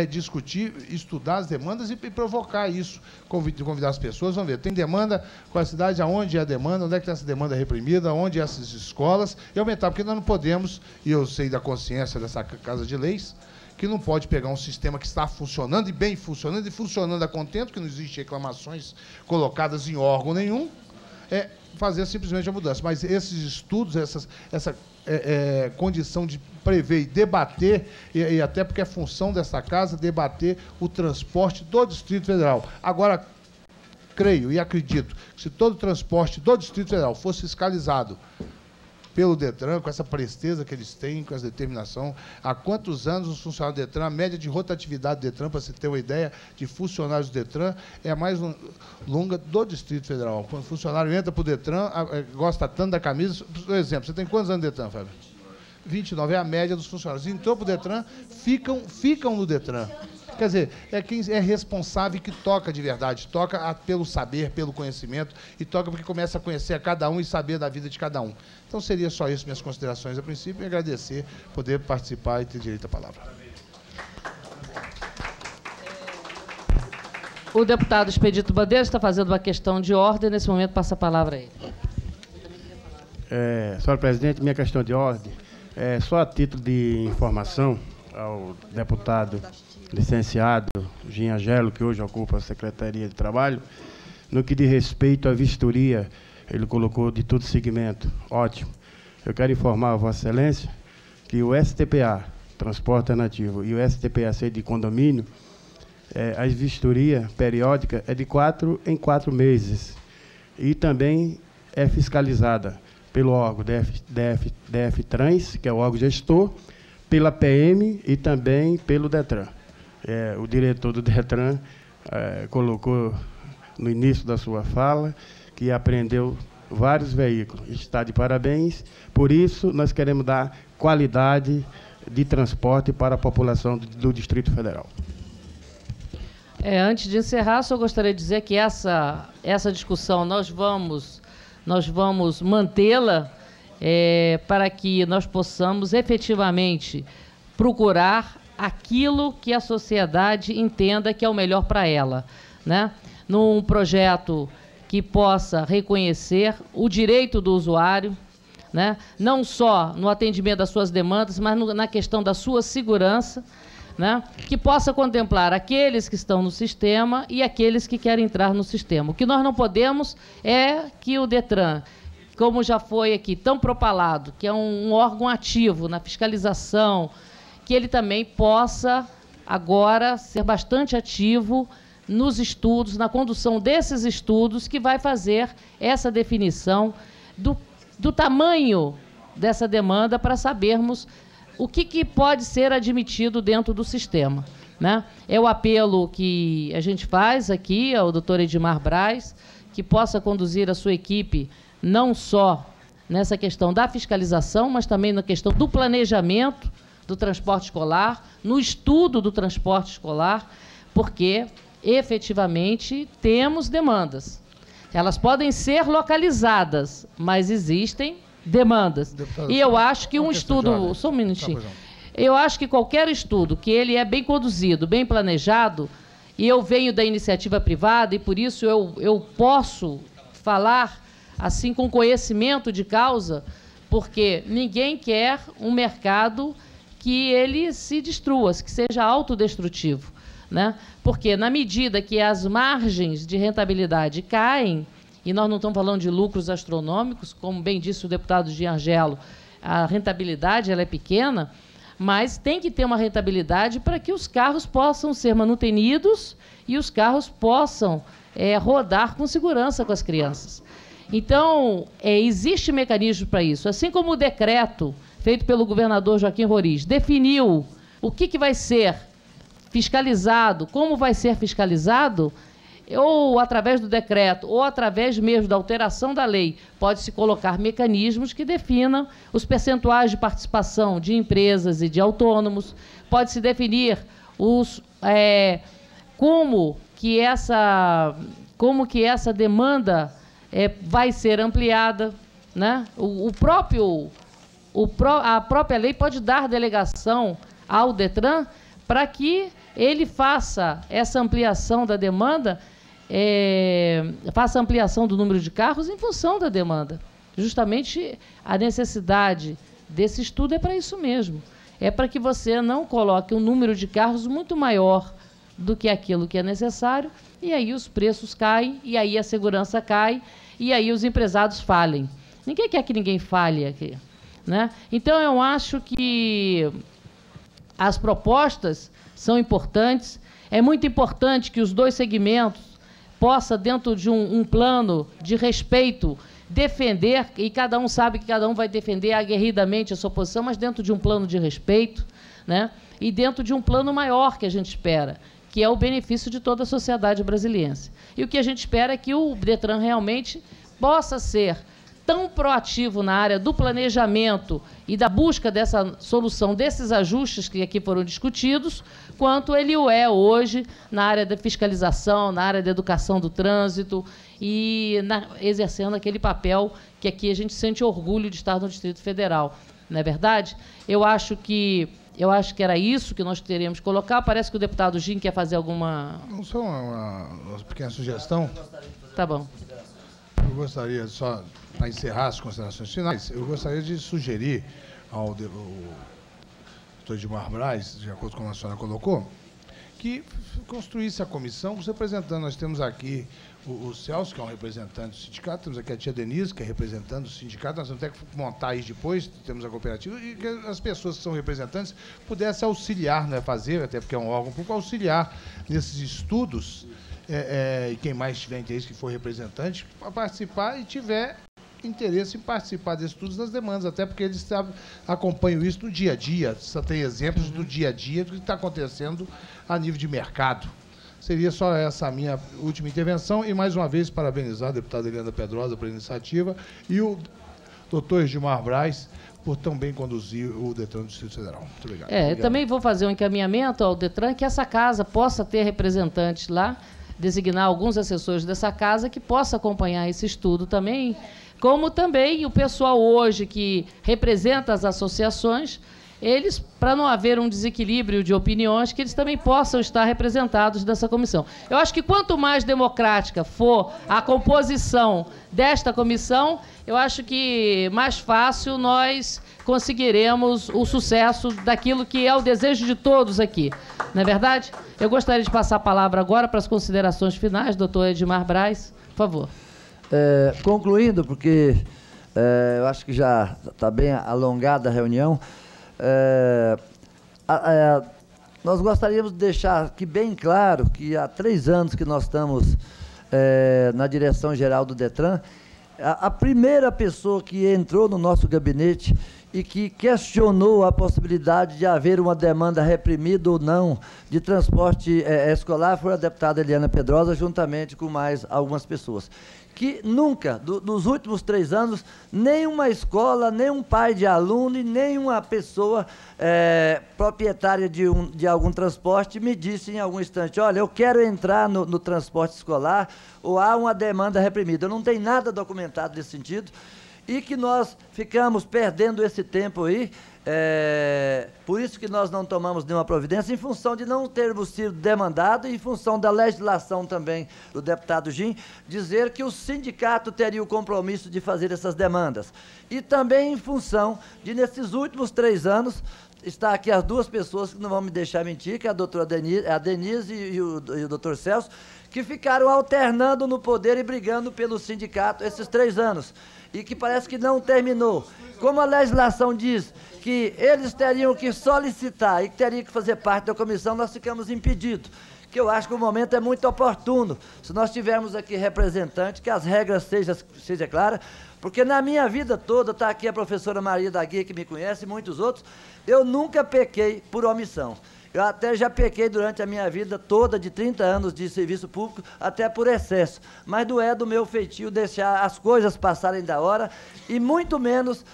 K: discutir, estudar as demandas e provocar isso, convidar as pessoas, vamos ver, tem demanda com a cidade, aonde é a demanda, onde é que está essa demanda reprimida, onde essas escolas, e aumentar, porque nós não podemos, e eu sei da consciência dessa Casa de Leis, que não pode pegar um sistema que está funcionando, e bem funcionando, e funcionando a contento, que não existe reclamações colocadas em órgão nenhum, fazer simplesmente a mudança. Mas esses estudos, essa condição de prever e debater, e até porque é função dessa casa, debater o transporte do Distrito Federal. Agora, creio e acredito que se todo o transporte do Distrito Federal fosse fiscalizado pelo DETRAN, com essa presteza que eles têm, com essa determinação, há quantos anos os funcionários do DETRAN, a média de rotatividade do DETRAN, para você ter uma ideia, de funcionários do DETRAN, é a mais longa do Distrito Federal. Quando o funcionário entra para o DETRAN, gosta tanto da camisa. Por exemplo, você tem quantos anos de DETRAN, Fábio? 29 é a média dos funcionários. Entrou para o DETRAN, ficam no DETRAN. Quer dizer, é quem é responsável que toca de verdade, toca pelo saber, pelo conhecimento, e toca porque começa a conhecer a cada um e saber da vida de cada um. Então, seria só isso, minhas considerações a princípio, e agradecer poder participar e ter direito à palavra.
D: O deputado Expedito Bandeira está fazendo uma questão de ordem, nesse momento passa a palavra a ele.
I: Senhora presidente, minha questão de ordem é só a título de informação ao deputado licenciado Ginhangelo, que hoje ocupa a Secretaria de Trabalho, no que diz respeito à vistoria, ele colocou de todo segmento, ótimo. Eu quero informar a Vossa Excelência que o STPA, Transporte Alternativo, e o STPAC de condomínio, a vistoria periódica é de 4 em 4 meses e também é fiscalizada pelo órgão DF-Trans, que é o órgão gestor, pela PM e também pelo DETRAN. O diretor do DETRAN colocou no início da sua fala que apreendeu vários veículos. Está de parabéns. Por isso, nós queremos dar qualidade de transporte para a população do Distrito Federal.
D: Antes de encerrar, só gostaria de dizer que essa discussão nós vamos mantê-la para que nós possamos efetivamente procurar aquilo que a sociedade entenda que é o melhor para ela, né? Num projeto que possa reconhecer o direito do usuário, né? Não só no atendimento das suas demandas, mas na questão da sua segurança, né? Que possa contemplar aqueles que estão no sistema e aqueles que querem entrar no sistema. O que nós não podemos é que o DETRAN, como já foi aqui tão propalado, que é um órgão ativo na fiscalização, que ele também possa agora ser bastante ativo nos estudos, na condução desses estudos, que vai fazer essa definição do tamanho dessa demanda para sabermos o que pode ser admitido dentro do sistema, né? É o apelo que a gente faz aqui ao doutor Edmar Braz, que possa conduzir a sua equipe não só nessa questão da fiscalização, mas também na questão do planejamento do transporte escolar, no estudo do transporte escolar, porque, efetivamente, temos demandas. Elas podem ser localizadas, mas existem demandas. Deputado, e eu acho que um estudo... Só um minutinho. Eu acho que qualquer estudo que ele é bem conduzido, bem planejado, e eu venho da iniciativa privada, e por isso eu posso falar assim com conhecimento de causa, porque ninguém quer um mercado que ele se destrua, que seja autodestrutivo, né? Porque, na medida que as margens de rentabilidade caem, e nós não estamos falando de lucros astronômicos, como bem disse o deputado Ginhangelo, a rentabilidade ela é pequena, mas tem que ter uma rentabilidade para que os carros possam ser manutenidos e os carros possam rodar com segurança com as crianças. Então, existe mecanismo para isso. Assim como o decreto feito pelo governador Joaquim Roriz definiu o que vai ser fiscalizado, como vai ser fiscalizado, ou através do decreto, ou através mesmo da alteração da lei, pode-se colocar mecanismos que definam os percentuais de participação de empresas e de autônomos, pode-se definir como que essa demanda vai ser ampliada, né? A própria lei pode dar delegação ao DETRAN para que ele faça essa ampliação da demanda, faça a ampliação do número de carros em função da demanda. Justamente a necessidade desse estudo é para isso mesmo. É para que você não coloque um número de carros muito maior do que aquilo que é necessário, e aí os preços caem, e aí a segurança cai, e aí os empresários falhem. Ninguém quer que ninguém falhe aqui, né? Então, eu acho que as propostas são importantes. É muito importante que os dois segmentos possam, dentro de um plano de respeito, defender, e cada um sabe que cada um vai defender aguerridamente a sua posição, mas dentro de um plano de respeito, né? E dentro de um plano maior que a gente espera, que é o benefício de toda a sociedade brasileira. E o que a gente espera é que o DETRAN realmente possa ser tão proativo na área do planejamento e da busca dessa solução, desses ajustes que aqui foram discutidos, quanto ele o é hoje na área da fiscalização, na área da educação do trânsito e exercendo aquele papel que aqui a gente sente orgulho de estar no Distrito Federal. Não é verdade? Eu acho que era isso que nós teríamos que colocar. Parece que o deputado Gin quer fazer alguma...
K: Não, só uma pequena sugestão.
D: Tá bom.
K: Eu gostaria, só para encerrar as considerações finais, eu gostaria de sugerir ao doutor Edmar Braz, de acordo com a senhora colocou, que construísse a comissão, os representando. Nós temos aqui o Celso, que é um representante do sindicato, temos aqui a tia Denise, que é representante do sindicato, nós vamos ter que montar isso depois, temos a cooperativa, e que as pessoas que são representantes pudessem auxiliar, não é fazer, até porque é um órgão público, auxiliar nesses estudos, e quem mais tiver interesse, que for representante, para participar e tiver interesse em participar desses estudos das demandas, até porque eles acompanham isso no dia a dia, só tem exemplos do dia a dia do que está acontecendo a nível de mercado. Seria só essa a minha última intervenção e, mais uma vez, parabenizar a deputada Eliana Pedrosa pela iniciativa e o doutor Edmar Braz por tão bem conduzir o DETRAN do Distrito Federal. Muito obrigado.
D: Eu também vou fazer um encaminhamento ao DETRAN que essa casa possa ter representantes lá, designar alguns assessores dessa casa que possa acompanhar esse estudo também, como também o pessoal hoje que representa as associações, eles, para não haver um desequilíbrio de opiniões, que eles também possam estar representados dessa comissão. Eu acho que quanto mais democrática for a composição desta comissão, eu acho que mais fácil nós conseguiremos o sucesso daquilo que é o desejo de todos aqui. Não é verdade? Eu gostaria de passar a palavra agora para as considerações finais, doutor Edmar Braz, por favor.
B: Concluindo, porque eu acho que já está bem alongada a reunião, nós gostaríamos de deixar aqui bem claro que há 3 anos que nós estamos na direção-geral do DETRAN, a primeira pessoa que entrou no nosso gabinete e que questionou a possibilidade de haver uma demanda reprimida ou não de transporte escolar foi a deputada Eliana Pedrosa, juntamente com mais algumas pessoas. Que nunca, nos últimos 3 anos, nenhuma escola, nenhum pai de aluno e nenhuma pessoa proprietária de algum transporte me disse em algum instante, olha, eu quero entrar no transporte escolar ou há uma demanda reprimida. Eu não tenho nada documentado nesse sentido e que nós ficamos perdendo esse tempo aí. Por isso que nós não tomamos nenhuma providência, em função de não termos sido demandados e em função da legislação também do deputado Gin, dizer que o sindicato teria o compromisso de fazer essas demandas. E também em função de, nesses últimos 3 anos, está aqui as 2 pessoas que não vão me deixar mentir, que é a doutora Denise e o doutor Celso, que ficaram alternando no poder e brigando pelo sindicato esses 3 anos. E que parece que não terminou. Como a legislação diz que eles teriam que solicitar e que teriam que fazer parte da comissão, nós ficamos impedidos. Que eu acho que o momento é muito oportuno. Se nós tivermos aqui representantes, que as regras sejam claras, porque na minha vida toda, está aqui a professora Maria da Guia, que me conhece, e muitos outros, eu nunca pequei por omissão. Eu até já pequei durante a minha vida toda, de 30 anos de serviço público, até por excesso. Mas não é do meu feitio deixar as coisas passarem da hora e muito menos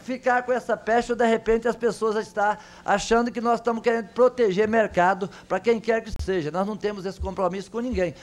B: ficar com essa peste ou, de repente, as pessoas estão achando que nós estamos querendo proteger mercado para quem quer que seja. Nós não temos esse compromisso com ninguém.